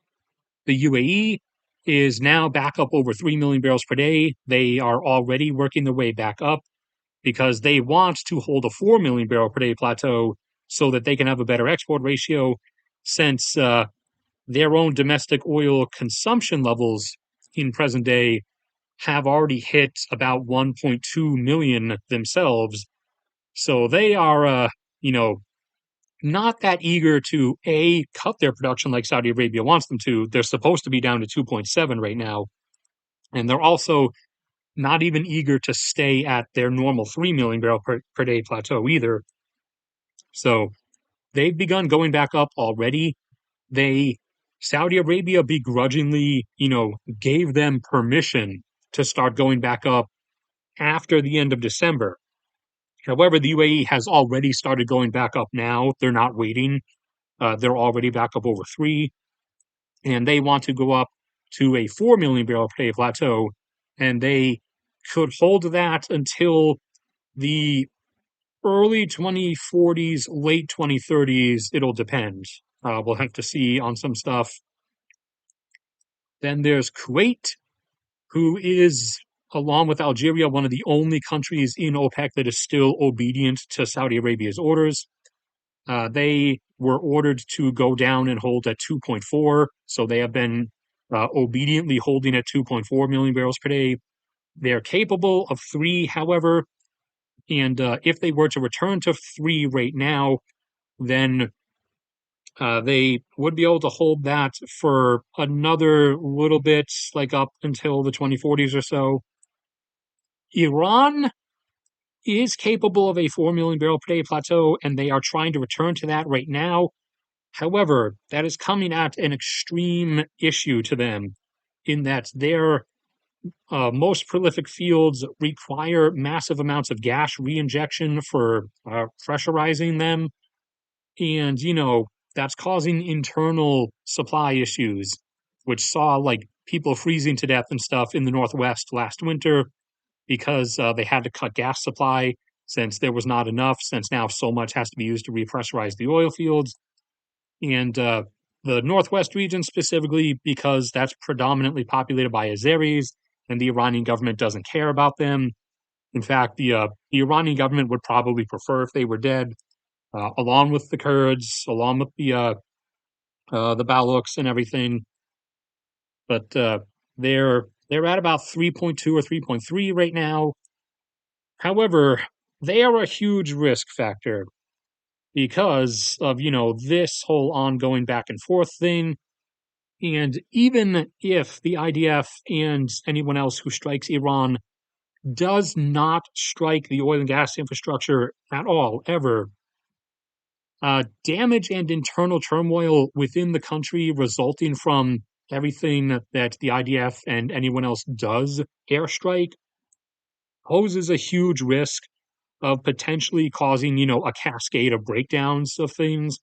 the UAE is now back up over 3 million barrels per day. They are already working their way back up because they want to hold a 4 million barrel per day plateau so that they can have a better export ratio, since their own domestic oil consumption levels in present day have already hit about 1.2 million themselves. So they are, not that eager to cut their production like Saudi Arabia wants them to. They're supposed to be down to 2.7 right now. And they're also not even eager to stay at their normal 3 million barrel per day plateau either. So they've begun going back up already. Saudi Arabia begrudgingly, gave them permission to start going back up after the end of December. However, the UAE has already started going back up now. They're not waiting. They're already back up over 3, and they want to go up to a 4 million barrel per day plateau, and they could hold that until the early 2040s, late 2030s. It'll depend. We'll have to see on some stuff. Then there's Kuwait, who is, along with Algeria, one of the only countries in OPEC that is still obedient to Saudi Arabia's orders. They were ordered to go down and hold at 2.4, so they have been obediently holding at 2.4 million barrels per day. They're capable of 3, however, and if they were to return to 3 right now, then they would be able to hold that for another little bit, like up until the 2040s or so. Iran is capable of a 4 million barrel per day plateau, and they are trying to return to that right now. However, that is coming at an extreme issue to them, in that their most prolific fields require massive amounts of gas reinjection for pressurizing them. And, that's causing internal supply issues, which saw like people freezing to death and stuff in the Northwest last winter because they had to cut gas supply since there was not enough, since now so much has to be used to repressurize the oil fields. And the Northwest region specifically, because that's predominantly populated by Azeris, and the Iranian government doesn't care about them. In fact, the Iranian government would probably prefer if they were dead, along with the Kurds, along with the Balochs and everything. But they're at about 3.2 or 3.3 right now. However, they are a huge risk factor because of, this whole ongoing back and forth thing. And even if the IDF and anyone else who strikes Iran does not strike the oil and gas infrastructure at all, ever, damage and internal turmoil within the country resulting from everything that the IDF and anyone else does airstrike poses a huge risk of potentially causing, a cascade of breakdowns of things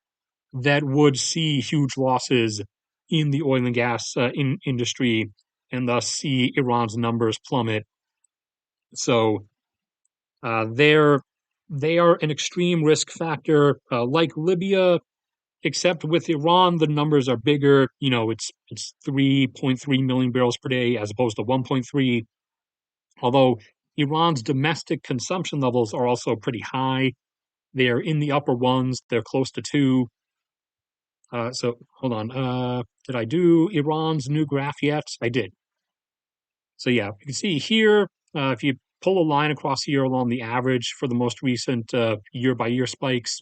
that would see huge losses in the oil and gas industry and thus see Iran's numbers plummet. So they are an extreme risk factor, like Libya, except with Iran, the numbers are bigger. It's 3.3 million barrels per day as opposed to 1.3. Although Iran's domestic consumption levels are also pretty high. They're in the upper ones. They're close to two. So hold on. Did I do Iran's new graph yet? I did. So yeah, you can see here, if you pull a line across here along the average for the most recent year by year spikes,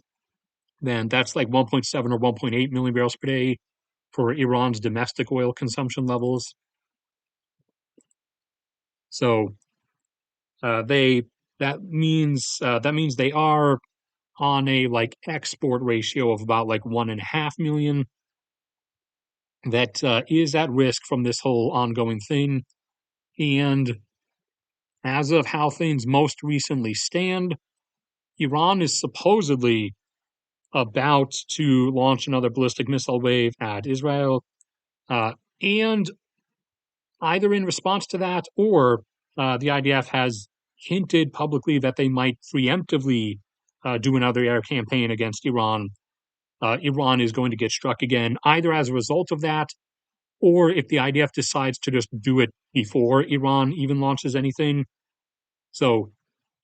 then that's like 1.7 or 1.8 million barrels per day for Iran's domestic oil consumption levels. So they that means they are on a like export ratio of about like 1.5 million. That is at risk from this whole ongoing thing. And as of how things most recently stand, Iran is supposedly about to launch another ballistic missile wave at Israel. And either in response to that or the IDF has hinted publicly that they might preemptively do another air campaign against Iran. Iran is going to get struck again, either as a result of that or if the IDF decides to just do it before Iran even launches anything. So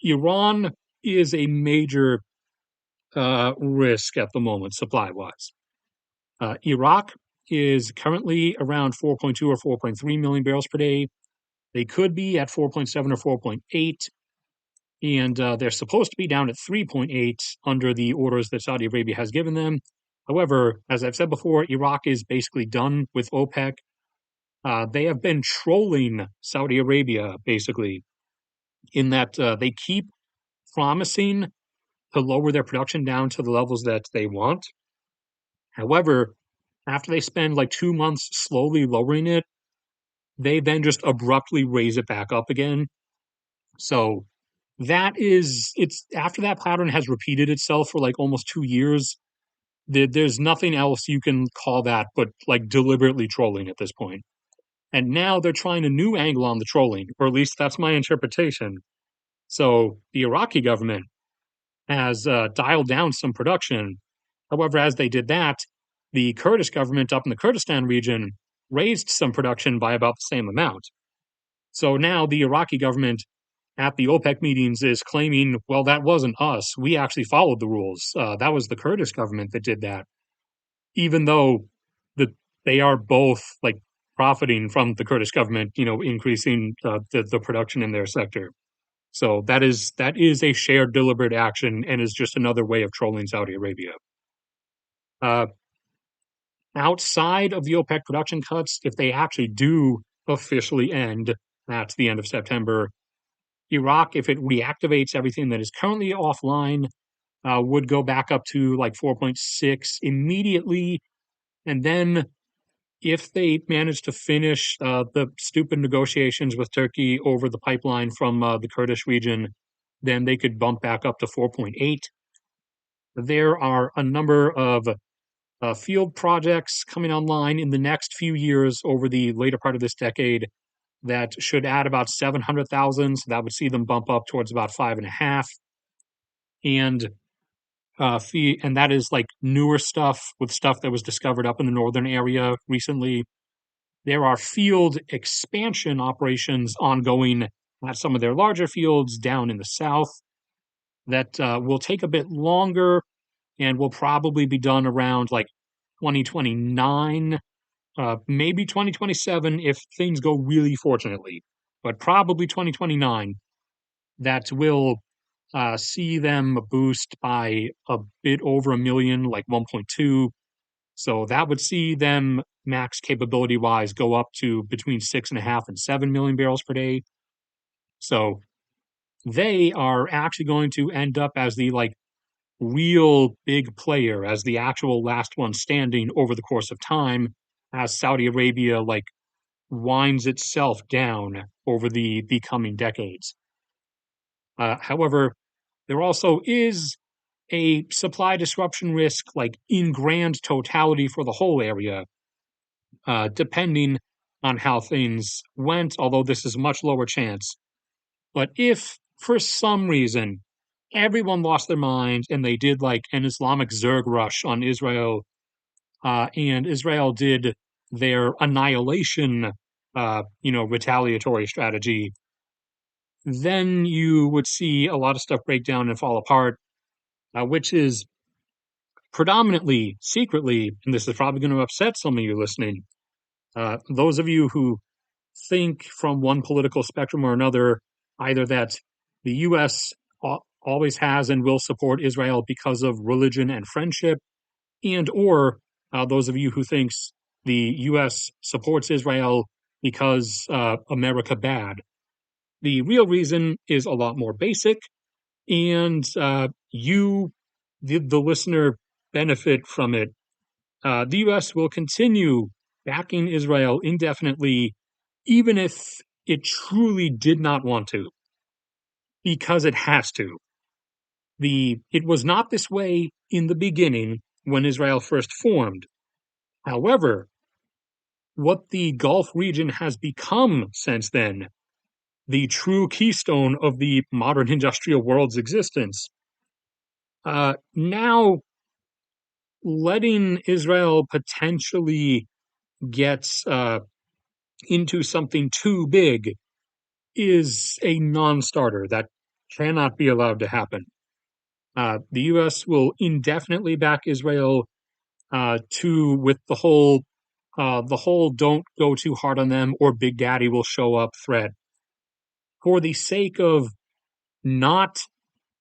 Iran is a major risk at the moment, supply wise. Iraq is currently around 4.2 or 4.3 million barrels per day. They could be at 4.7 or 4.8, and they're supposed to be down at 3.8 under the orders that Saudi Arabia has given them. However, as I've said before, Iraq is basically done with OPEC. They have been trolling Saudi Arabia, basically, in that they keep promising to lower their production down to the levels that they want. However, after they spend like 2 months slowly lowering it, they then just abruptly raise it back up again. So it's after that pattern has repeated itself for like almost 2 years, there's nothing else you can call that but like deliberately trolling at this point. And now they're trying a new angle on the trolling, or at least that's my interpretation. So the Iraqi government has dialed down some production. However, as they did that, the Kurdish government up in the Kurdistan region raised some production by about the same amount. So now the Iraqi government at the OPEC meetings is claiming, well, that wasn't us. We actually followed the rules. That was the Kurdish government that did that, even though they are both like profiting from the Kurdish government, increasing the production in their sector. So that is a shared deliberate action and is just another way of trolling Saudi Arabia. Uh, Outside of the OPEC production cuts, if they actually do officially end at the end of September, Iraq, if it reactivates everything that is currently offline, would go back up to like 4.6 immediately. And then if they manage to finish the stupid negotiations with Turkey over the pipeline from the Kurdish region, then they could bump back up to 4.8. There are a number of field projects coming online in the next few years over the later part of this decade that should add about 700,000. So that would see them bump up towards about 5.5. And and that is like newer stuff with stuff that was discovered up in the northern area recently. There are field expansion operations ongoing at some of their larger fields down in the south that will take a bit longer and will probably be done around like 2029, maybe 2027 if things go really fortunately, but probably 2029. That will see them boost by a bit over a million, like 1.2. So that would see them max capability wise go up to between 6.5 and 7 million barrels per day. So they are actually going to end up as the like real big player, as the actual last one standing over the course of time, as Saudi Arabia like winds itself down over the coming decades. However, there also is a supply disruption risk, like in grand totality for the whole area, depending on how things went, although this is much lower chance. But if for some reason everyone lost their mind and they did like an Islamic Zerg rush on Israel, and Israel did their annihilation, retaliatory strategy, then you would see a lot of stuff break down and fall apart, which is predominantly secretly, and this is probably going to upset some of you listening, those of you who think from one political spectrum or another, either that the U.S. always has and will support Israel because of religion and friendship, and or those of you who thinks the U.S. supports Israel because America bad. The real reason is a lot more basic, and the listener, benefit from it. The U.S. will continue backing Israel indefinitely, even if it truly did not want to, because it has to. It was not this way in the beginning when Israel first formed. However, what the Gulf region has become since then, the true keystone of the modern industrial world's existence, now letting Israel potentially get into something too big is a non-starter that cannot be allowed to happen. The U.S. will indefinitely back Israel with the whole "don't go too hard on them" or "Big Daddy will show up" threat, for the sake of not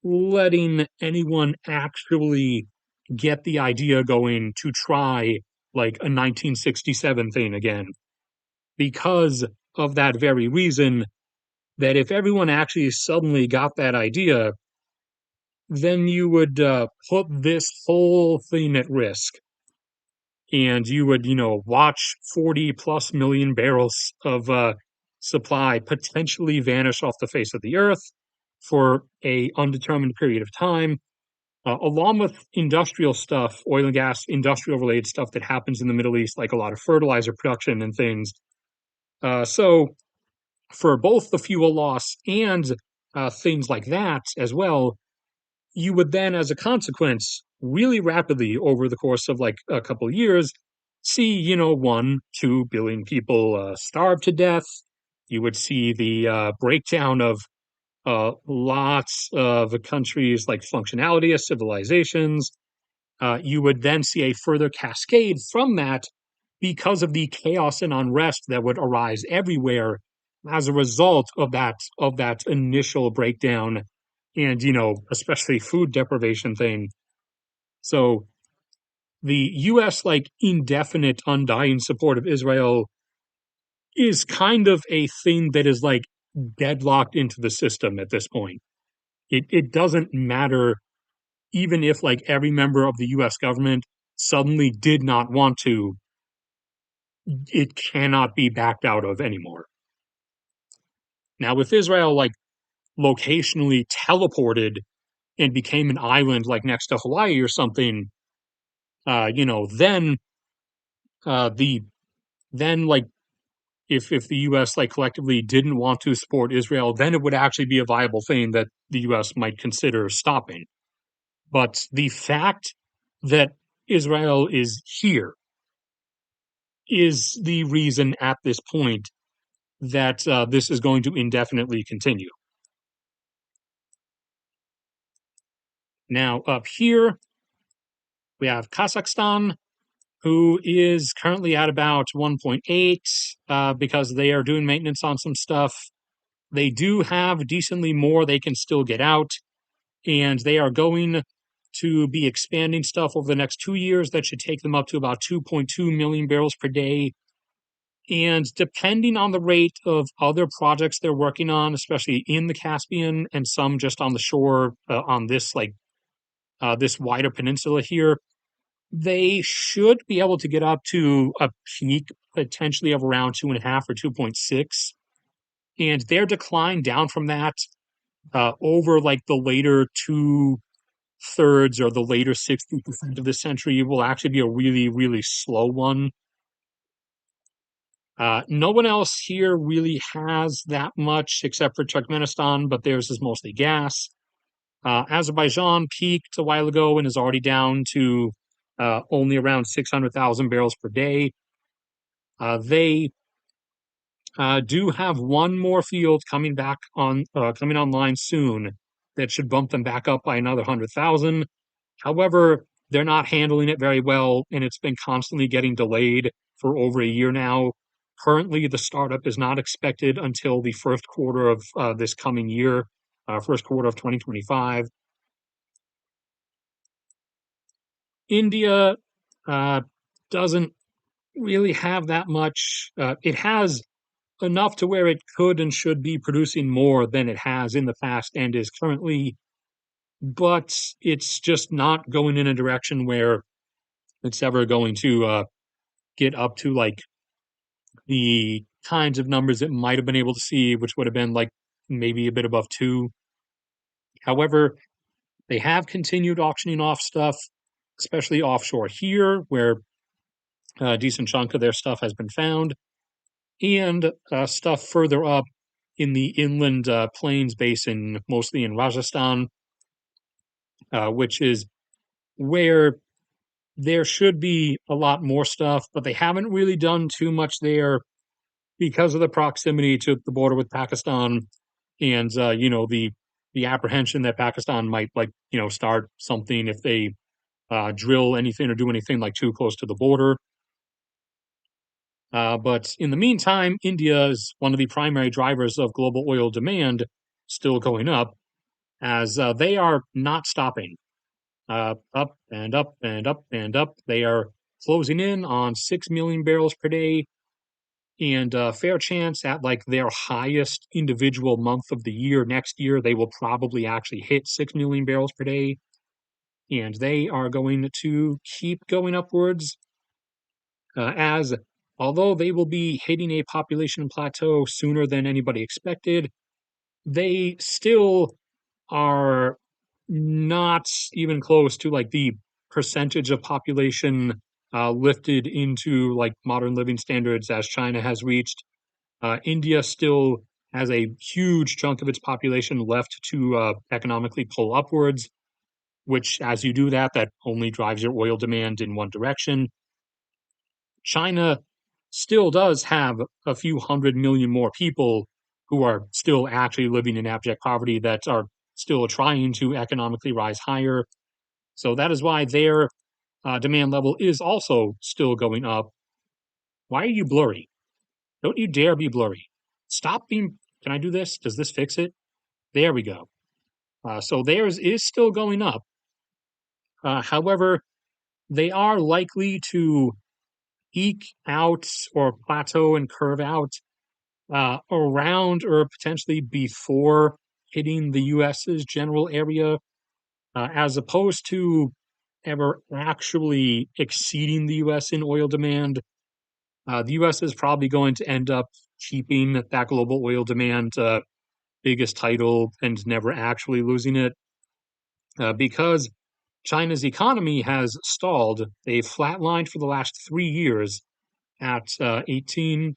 letting anyone actually get the idea going to try like a 1967 thing again. Because of that very reason, that if everyone actually suddenly got that idea, then you would put this whole thing at risk. And you would, watch 40 plus million barrels of supply potentially vanish off the face of the earth for a undetermined period of time, along with industrial stuff, oil and gas, industrial related stuff that happens in the Middle East, like a lot of fertilizer production and things. So for both the fuel loss and things like that as well, you would then, as a consequence, really rapidly over the course of like a couple of years, see, 1, 2 billion people starve to death. You would see the breakdown of lots of countries' like functionality as civilizations. You would then see a further cascade from that because of the chaos and unrest that would arise everywhere as a result of that initial breakdown and especially food deprivation thing. So the US like indefinite undying support of Israel is kind of a thing that is like deadlocked into the system at this point. It doesn't matter even if like every member of the US government suddenly did not want to, it cannot be backed out of anymore. Now with Israel like locationally teleported and became an island like next to Hawaii or something, then the then like if the U.S. like collectively didn't want to support Israel, then it would actually be a viable thing that the U.S. might consider stopping. But the fact that Israel is here is the reason at this point that this is going to indefinitely continue. Now, up here, we have Kazakhstan, who is currently at about 1.8 because they are doing maintenance on some stuff. They do have decently more they can still get out, and they are going to be expanding stuff over the next 2 years that should take them up to about 2.2 million barrels per day. And depending on the rate of other projects they're working on, especially in the Caspian and some just on the shore on this this wider peninsula here, they should be able to get up to a peak potentially of around 2.5 or 2.6. And their decline down from that over like the later two-thirds or the later 60% of the century will actually be a really, really slow one. No one else here really has that much except for Turkmenistan, but theirs is mostly gas. Azerbaijan peaked a while ago and is already down to only around 600,000 barrels per day. They do have one more field coming online soon that should bump them back up by another 100,000. However, they're not handling it very well, and it's been constantly getting delayed for over a year now. Currently, the startup is not expected until the first quarter of this coming year, first quarter of 2025. India uh, doesn't really have that much. It has enough to where it could and should be producing more than it has in the past and is currently, but it's just not going in a direction where it's ever going to get up to like the kinds of numbers it might have been able to see, which would have been like maybe a bit above two. However, they have continued auctioning off stuff, especially offshore here, where a decent chunk of their stuff has been found, and stuff further up in the inland plains basin, mostly in Rajasthan, which is where there should be a lot more stuff, but they haven't really done too much there because of the proximity to the border with Pakistan and the apprehension that Pakistan might start something if they drill anything or do anything like too close to the border. But in the meantime, India is one of the primary drivers of global oil demand still going up, as they are not stopping. Up and up and up and up. They are closing in on 6 million barrels per day, and fair chance at like their highest individual month of the year next year, they will probably actually hit 6 million barrels per day. And they are going to keep going upwards as although they will be hitting a population plateau sooner than anybody expected, they still are not even close to like the percentage of population lifted into like modern living standards as China has reached. India still has a huge chunk of its population left to economically pull upwards, which, as you do that, that only drives your oil demand in one direction. China still does have a few 100 million more people who are still actually living in abject poverty that are still trying to economically rise higher. So that is why their demand level is also still going up. Why are you blurry? Don't you dare be blurry. Stop being. Can I do this? Does this fix it? There we go. So theirs is still going up. However, they are likely to eke out or plateau and curve out around or potentially before hitting the US's general area, as opposed to ever actually exceeding the US in oil demand. The US is probably going to end up keeping that global oil demand biggest title and never actually losing it because China's economy has stalled. They've flatlined for the last 3 years at 18,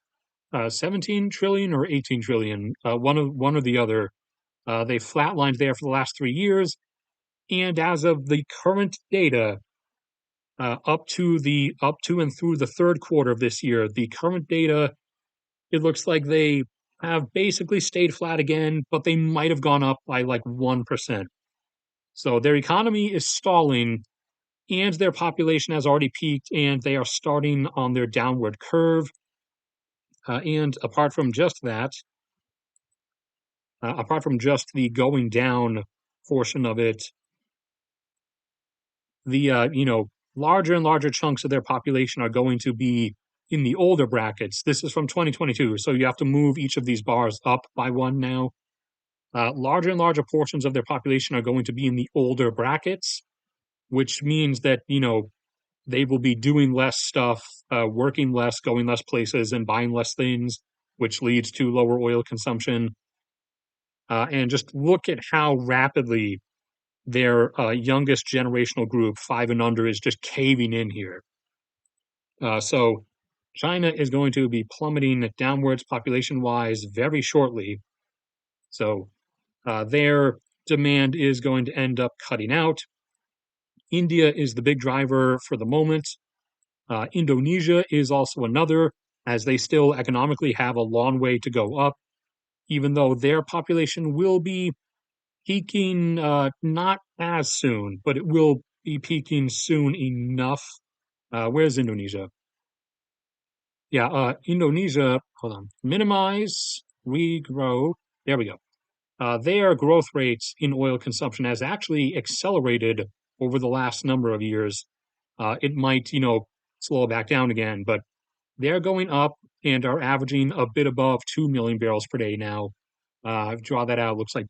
17 trillion or 18 trillion, one or the other. They flatlined there for the last 3 years, and as of the current data, up to and through the third quarter of this year, the current data, it looks like they have basically stayed flat again, but they might have gone up by like 1%. So their economy is stalling, and their population has already peaked, and they are starting on their downward curve. And apart from just the going down portion of it, the larger and larger chunks of their population are going to be in the older brackets. This is from 2022, so you have to move each of these bars up by one now. Larger and larger portions of their population are going to be in the older brackets, which means that they will be doing less stuff, working less, going less places, and buying less things, which leads to lower oil consumption. And just look at how rapidly their youngest generational group, 5 and under, is just caving in here. So China is going to be plummeting downwards population-wise very shortly. So their demand is going to end up cutting out. India is the big driver for the moment. Indonesia is also another, as they still economically have a long way to go up, even though their population will be peaking not as soon, but it will be peaking soon enough. Where's Indonesia? Yeah, Indonesia, hold on. Minimize, regrow. There we go. Their growth rates in oil consumption has actually accelerated over the last number of years. It might, slow back down again, but they're going up and are averaging a bit above 2 million barrels per day now. Draw that out, looks like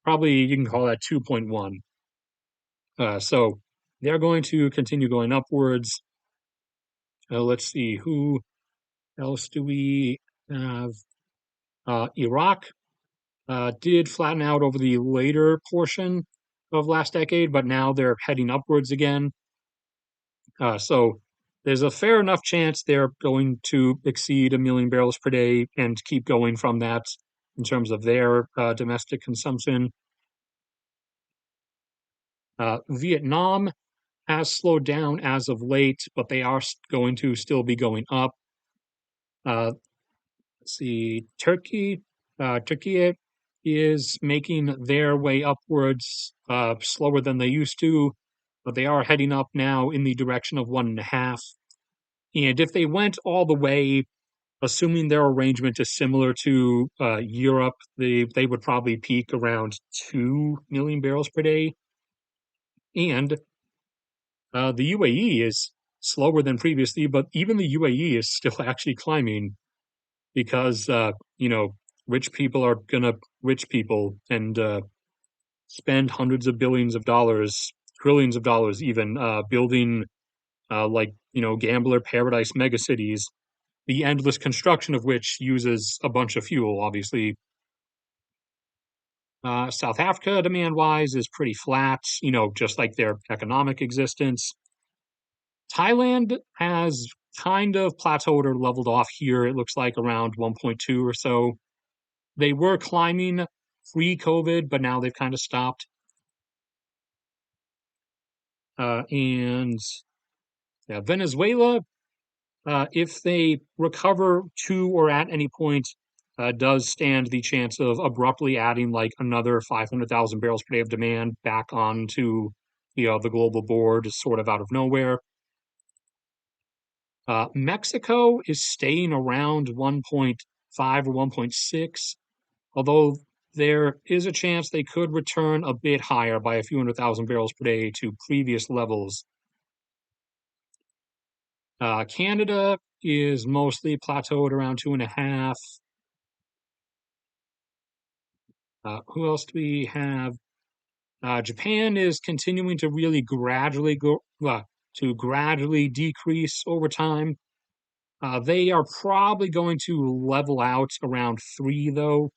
probably you can call that 2.1. So they're going to continue going upwards. Let's see, who else do we have? Iraq did flatten out over the later portion of last decade, but now they're heading upwards again. So there's a fair enough chance they're going to exceed 1 million barrels per day and keep going from that in terms of their domestic consumption. Vietnam has slowed down as of late, but they are going to still be going up. Let's see, Turkey is making their way upwards slower than they used to, but they are heading up now in the direction of 1.5. And if they went all the way, assuming their arrangement is similar to Europe, they would probably peak around 2 million barrels per day. And the UAE is slower than previously, but even the UAE is still actually climbing because, rich people and spend hundreds of billions of dollars, trillions of dollars even, building gambler paradise megacities, the endless construction of which uses a bunch of fuel, obviously. South Africa, demand-wise, is pretty flat, just like their economic existence. Thailand has kind of plateaued or leveled off here. It looks like around 1.2 or so. They were climbing pre-COVID, but now they've kind of stopped. And yeah, Venezuela, if they recover to or at any point, does stand the chance of abruptly adding like another 500,000 barrels per day of demand back onto the global board, sort of out of nowhere. Mexico is staying around 1.5 or 1.6, although there is a chance they could return a bit higher by a few 100,000 barrels per day to previous levels. Canada is mostly plateaued around 2.5. Who else do we have? Japan is continuing to really gradually decrease over time. They are probably going to level out around 3, though.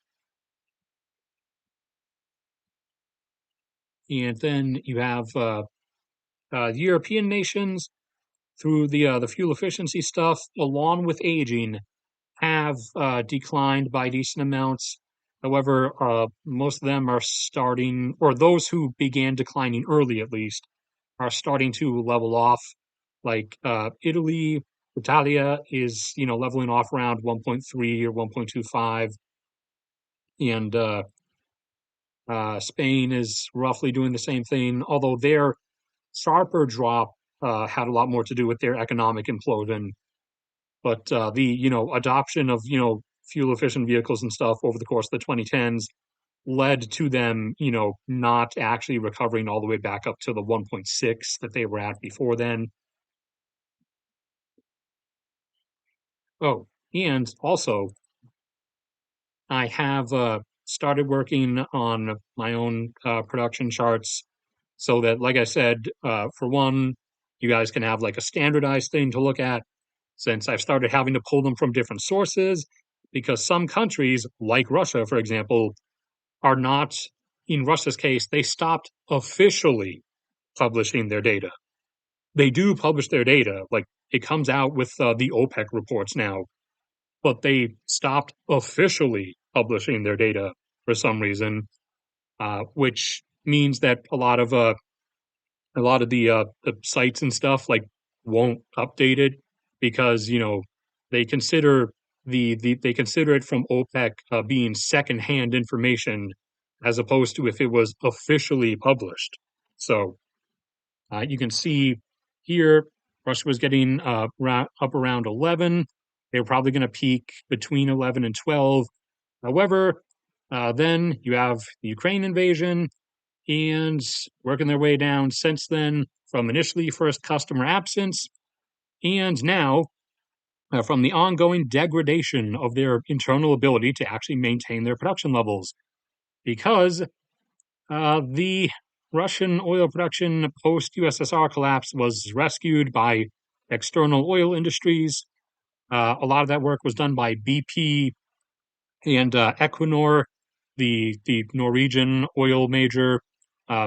And then you have European nations through the fuel efficiency stuff, along with aging, have declined by decent amounts. However, most of them are starting, or those who began declining early at least, are starting to level off. Like Italy, Italia is leveling off around 1.3 or 1.25, and Spain is roughly doing the same thing. Although their sharper drop had a lot more to do with their economic implosion. But the adoption of fuel efficient vehicles and stuff over the course of the 2010s led to them not actually recovering all the way back up to the 1.6 that they were at before then. Oh, and also I have started working on my own production charts so that, like I said, for one, you guys can have like a standardized thing to look at, since I've started having to pull them from different sources, because some countries, like Russia, for example, are not, in Russia's case, they stopped officially publishing their data. They do publish their data, like it comes out with the OPEC reports now, but they stopped officially publishing their data for some reason, which means that a lot of the sites and stuff like won't update it because they consider they consider it from OPEC being secondhand information as opposed to if it was officially published. So you can see here Russia was getting up around 11. They were probably going to peak between 11 and 12. However, then you have the Ukraine invasion and working their way down since then from initially first customer absence and now from the ongoing degradation of their internal ability to actually maintain their production levels because the Russian oil production post USSR collapse was rescued by external oil industries. A lot of that work was done by BP and Equinor, the Norwegian oil major,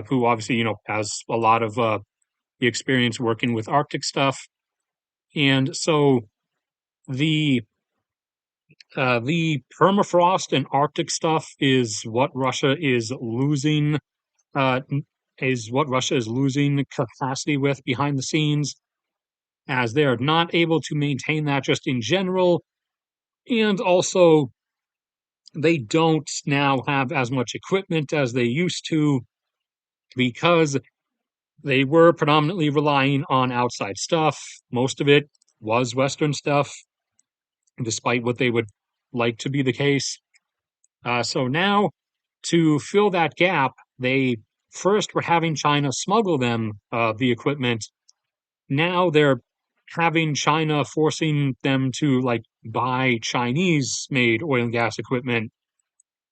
who obviously has a lot of the experience working with Arctic stuff, and so the the permafrost and Arctic stuff uh, is what Russia is losing capacity with behind the scenes, as they are not able to maintain that just in general, and also they don't now have as much equipment as they used to because they were predominantly relying on outside stuff. Most of it was Western stuff, despite what they would like to be the case. So now, to fill that gap, they first were having China smuggle them the equipment. Now they're having China forcing them to like buy Chinese made oil and gas equipment,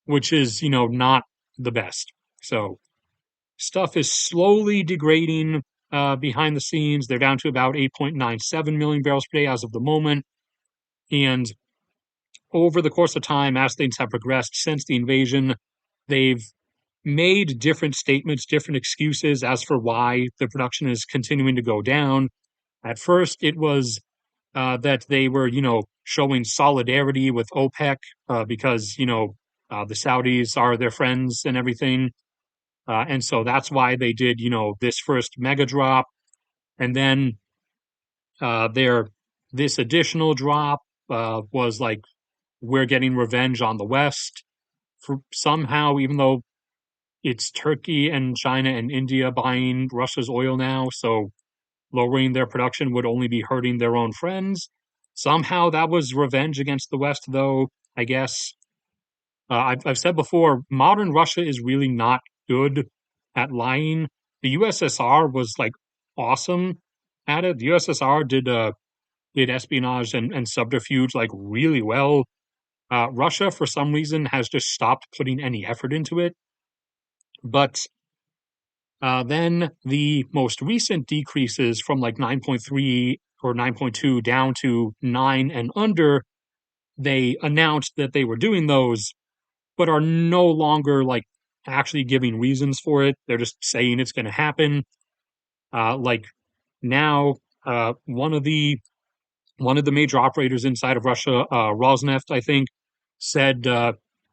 which is, not the best. So stuff is slowly degrading behind the scenes. They're down to about 8.97 million barrels per day as of the moment. And over the course of time, as things have progressed since the invasion, they've made different statements, different excuses as for why the production is continuing to go down. At first, it was that they were, showing solidarity with OPEC because, the Saudis are their friends and everything. And so that's why they did, this first mega drop. And then their this additional drop was like, we're getting revenge on the West for somehow, even though it's Turkey and China and India buying Russia's oil now, so lowering their production would only be hurting their own friends. Somehow that was revenge against the West, though, I guess. I've said before, modern Russia is really not good at lying. The USSR was like awesome at it. The USSR did espionage and subterfuge like really well. Russia, for some reason, has just stopped putting any effort into it. But then the most recent decreases from like 9.3 or 9.2 down to 9 and under, they announced that they were doing those, but are no longer like actually giving reasons for it. They're just saying it's going to happen. Like now, one of the major operators inside of Russia, Rosneft, I think, said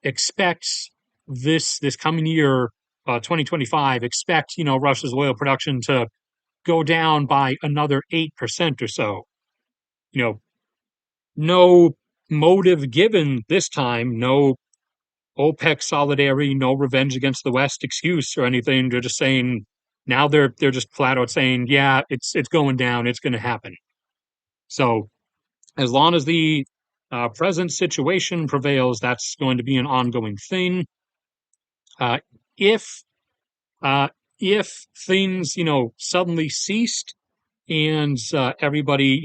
expects this coming year, 2025, expect Russia's oil production to go down by another 8% or so. You know, no motive given this time, no OPEC solidarity, no revenge against the West excuse or anything. They're just saying now they're just flat out saying, yeah, it's going down, it's going to happen. So as long as the present situation prevails, that's going to be an ongoing thing. Uh, if uh, if things suddenly ceased and everybody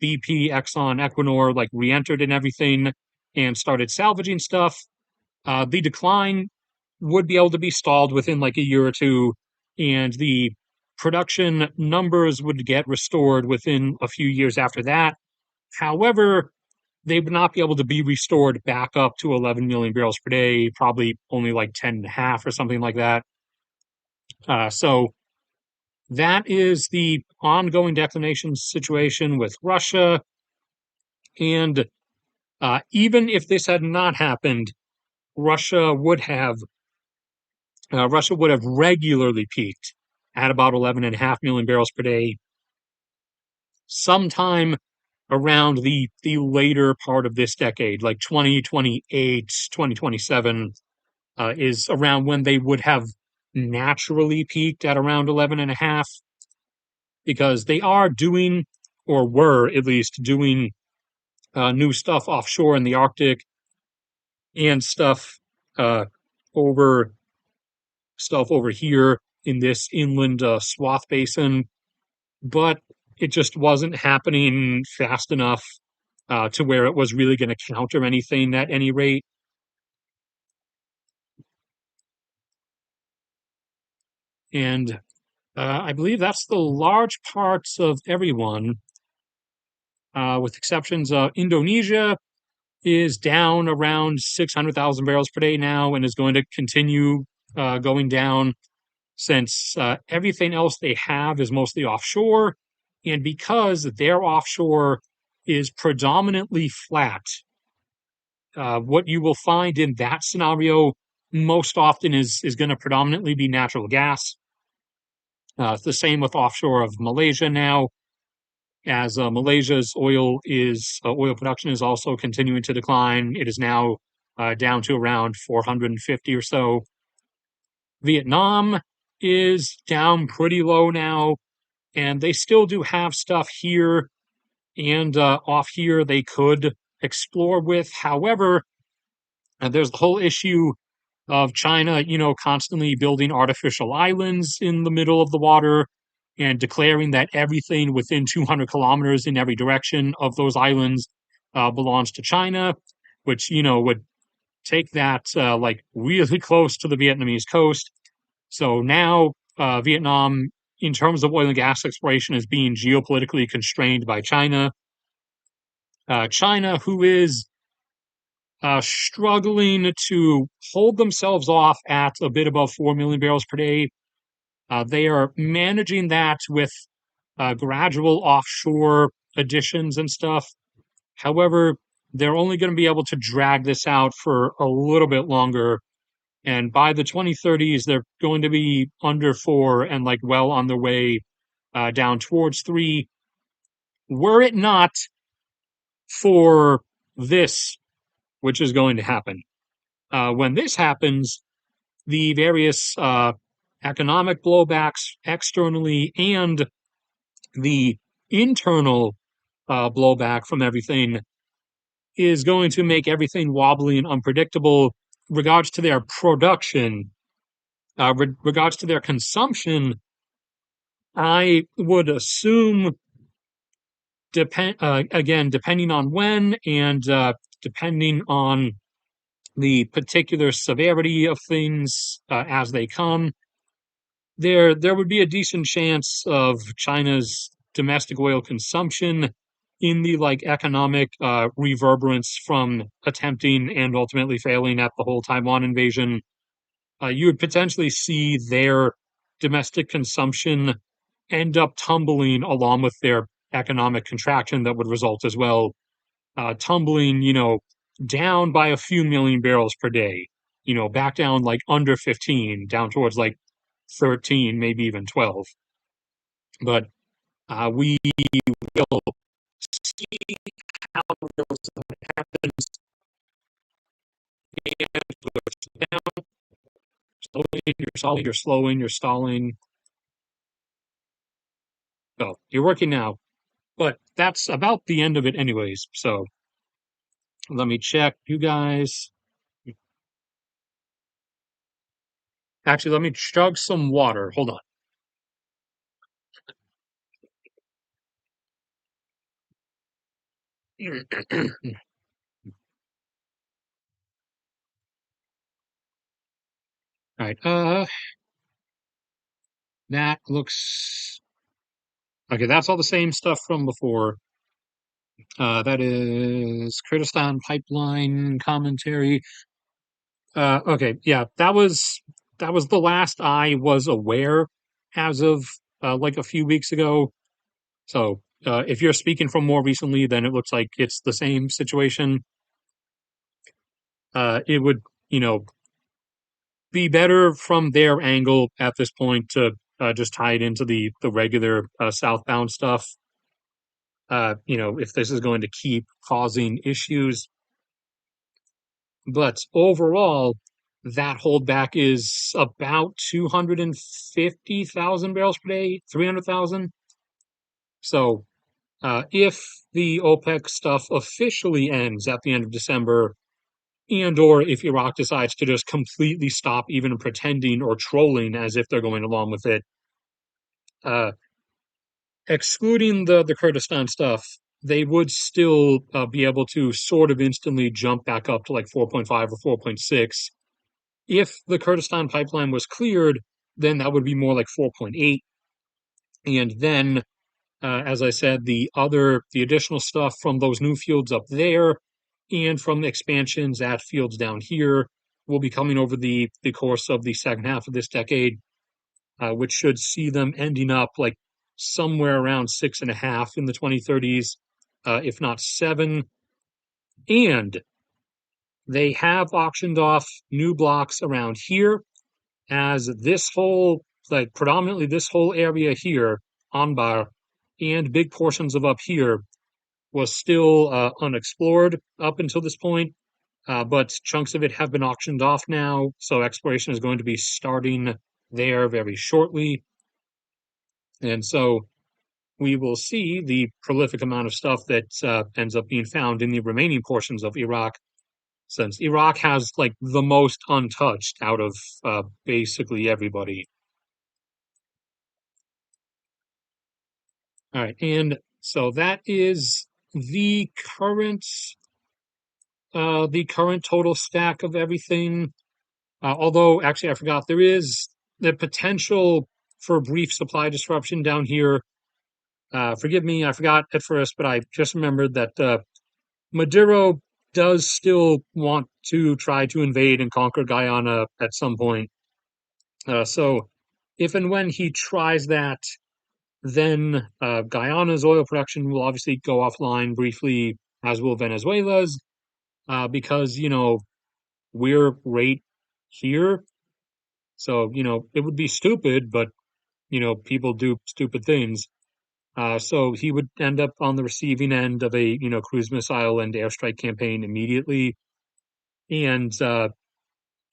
BP, Exxon, Equinor like re-entered and everything and started salvaging stuff, the decline would be able to be stalled within like a year or two, and the production numbers would get restored within a few years after that. However, they would not be able to be restored back up to 11 million barrels per day, probably only like 10 and a half or something like that. So that is the ongoing declination situation with Russia. And even if this had not happened, Russia would have Russia would have regularly peaked at about 11.5 million barrels per day sometime around the later part of this decade, like 2028, 2027, is around when they would have naturally peaked at around 11.5, because they are doing, or were at least doing, new stuff offshore in the Arctic and uh, over stuff over here in this inland swath basin, but it just wasn't happening fast enough to where it was really going to counter anything at any rate. And I believe that's the large parts of everyone, with exceptions. Indonesia is down around 600,000 barrels per day now and is going to continue going down since everything else they have is mostly offshore. And because their offshore is predominantly flat, what you will find in that scenario most often is going to predominantly be natural gas. It's the same with offshore of Malaysia now, as Malaysia's oil production is also continuing to decline. It is now down to around 450 or so. Vietnam is down pretty low now, and they still do have stuff here and off here they could explore with. However, there's the whole issue of China, constantly building artificial islands in the middle of the water and declaring that everything within 200 kilometers in every direction of those islands belongs to China, which, would take that like really close to the Vietnamese coast. So now Vietnam, in terms of oil and gas exploration, is being geopolitically constrained by China. China, who is struggling to hold themselves off at a bit above 4 million barrels per day. They are managing that with gradual offshore additions and stuff. However, they're only going to be able to drag this out for a little bit longer. And by the 2030s, they're going to be under 4 and like well on their way down towards 3. Were it not for this, which is going to happen. When this happens, the various economic blowbacks externally and the internal blowback from everything is going to make everything wobbly and unpredictable. Regards to their production, regards to their consumption, I would assume, again, depending on when and depending on the particular severity of things as they come, there would be a decent chance of China's domestic oil consumption in the like economic reverberance from attempting and ultimately failing at the whole Taiwan invasion you would potentially see their domestic consumption end up tumbling along with their economic contraction that would result as well, tumbling, down by a few million barrels per day, back down like under 15, down towards like 13, maybe even 12. But we will see how it happens and down, you're slowing, you're stalling. Oh, you're working now. But that's about the end of it anyways. So let me check you guys. Actually, let me chug some water. Hold on. All right. That looks okay. That's all the same stuff from before. That is Kurdistan pipeline commentary. Okay, yeah, that was the last I was aware as of like a few weeks ago. So if you're speaking from more recently, then it looks like it's the same situation. It would, you know, be better from their angle at this point to just tie it into the regular southbound stuff. If this is going to keep causing issues, but overall, that holdback is about 250,000 barrels per day, 300,000. So if the OPEC stuff officially ends at the end of December, and or if Iraq decides to just completely stop even pretending or trolling as if they're going along with it, uh, excluding the Kurdistan stuff, they would still be able to sort of instantly jump back up to like 4.5 or 4.6. If the Kurdistan pipeline was cleared, then that would be more like 4.8. And then, as I said, the additional stuff from those new fields up there and from the expansions at fields down here will be coming over the course of the second half of this decade, which should see them ending up like somewhere around 6.5 in the 2030s, if not 7. And they have auctioned off new blocks around here, as this whole, like predominantly this whole area here, Anbar, and big portions of up here was still unexplored up until this point. But chunks of it have been auctioned off now, so exploration is going to be starting there very shortly. And so we will see the prolific amount of stuff that ends up being found in the remaining portions of Iraq, since Iraq has like the most untouched out of basically everybody. All right, and so that is the current the current total stack of everything. Although actually I forgot, there is the potential for brief supply disruption down here. Forgive me, I forgot at first, but I just remembered that Maduro does still want to try to invade and conquer Guyana at some point. So if and when he tries that, then Guyana's oil production will obviously go offline briefly, as will Venezuela's, because, we're right here. So, it would be stupid, but, people do stupid things. So he would end up on the receiving end of a, cruise missile and airstrike campaign immediately. And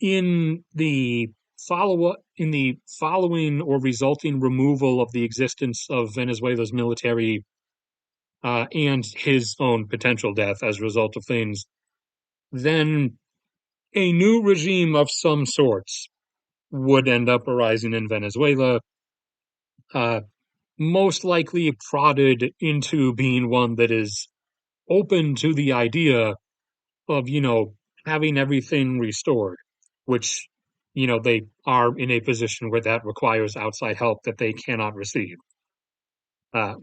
in the following or resulting removal of the existence of Venezuela's military and his own potential death as a result of things, then a new regime of some sorts would end up arising in Venezuela, uh, most likely prodded into being one that is open to the idea of, having everything restored, which, they are in a position where that requires outside help that they cannot receive.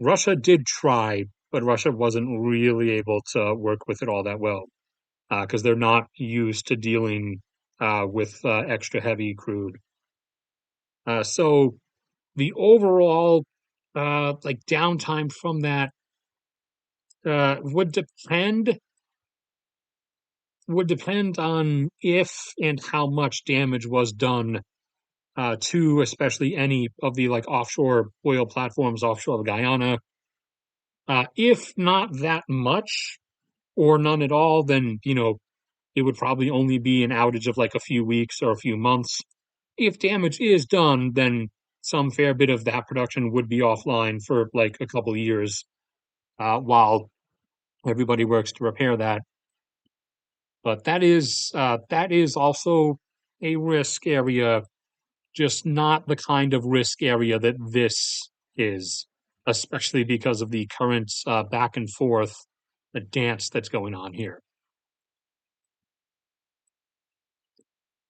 Russia did try, but Russia wasn't really able to work with it all that well because they're not used to dealing with extra heavy crude. So the overall like downtime from that would depend on if and how much damage was done to especially any of the like offshore oil platforms offshore of Guyana. If not that much or none at all, then it would probably only be an outage of like a few weeks or a few months. If damage is done, then some fair bit of that production would be offline for like a couple of years while everybody works to repair that. But that is also a risk area, just not the kind of risk area that this is, especially because of the current back and forth dance that's going on here.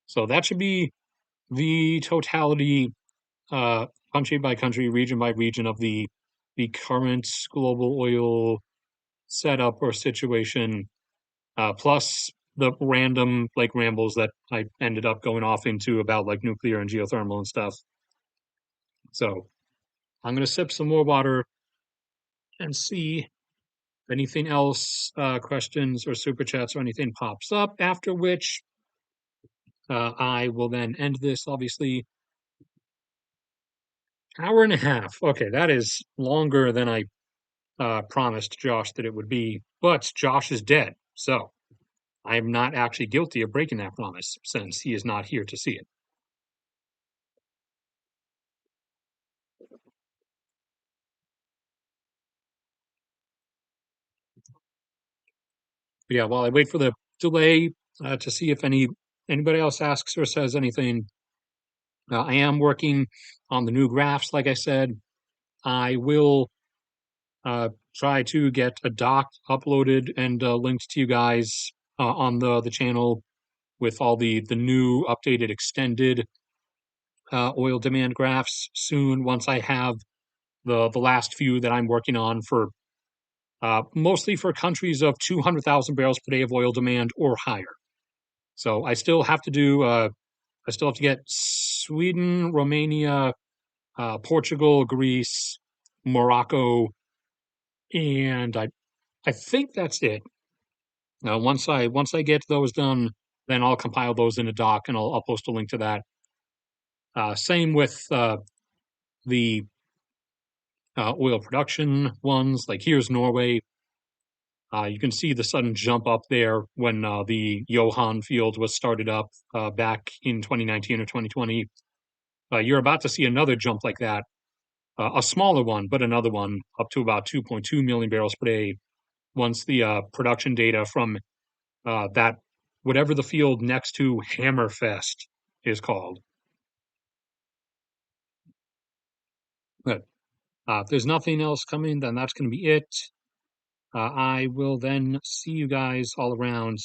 So that should be the totality, country by country, region by region of the current global oil setup or situation, plus the random like rambles that I ended up going off into about like nuclear and geothermal and stuff. So I'm gonna sip some more water and see if anything else, questions or super chats or anything pops up. After which, I will then end this. Obviously, hour and a half. Okay, that is longer than I promised Josh that it would be. But Josh is dead, so I am not actually guilty of breaking that promise since he is not here to see it. But yeah, while I wait for the delay to see if anybody else asks or says anything, I am working on the new graphs. Like I said, I will try to get a doc uploaded and linked to you guys on the channel with all the new updated extended oil demand graphs soon. Once I have the last few that I'm working on for mostly for countries of 200,000 barrels per day of oil demand or higher. So I still have to get Sweden, Romania, Portugal, Greece, Morocco, and I think that's it. Once I get those done, then I'll compile those in a doc and I'll post a link to that. Same with the oil production ones. Like here's Norway. You can see the sudden jump up there when the Johan field was started up back in 2019 or 2020. You're about to see another jump like that, a smaller one, but another one up to about 2.2 million barrels per day once the production data from that, whatever the field next to Hammerfest is called. But if there's nothing else coming, then that's going to be it. I will then see you guys all around.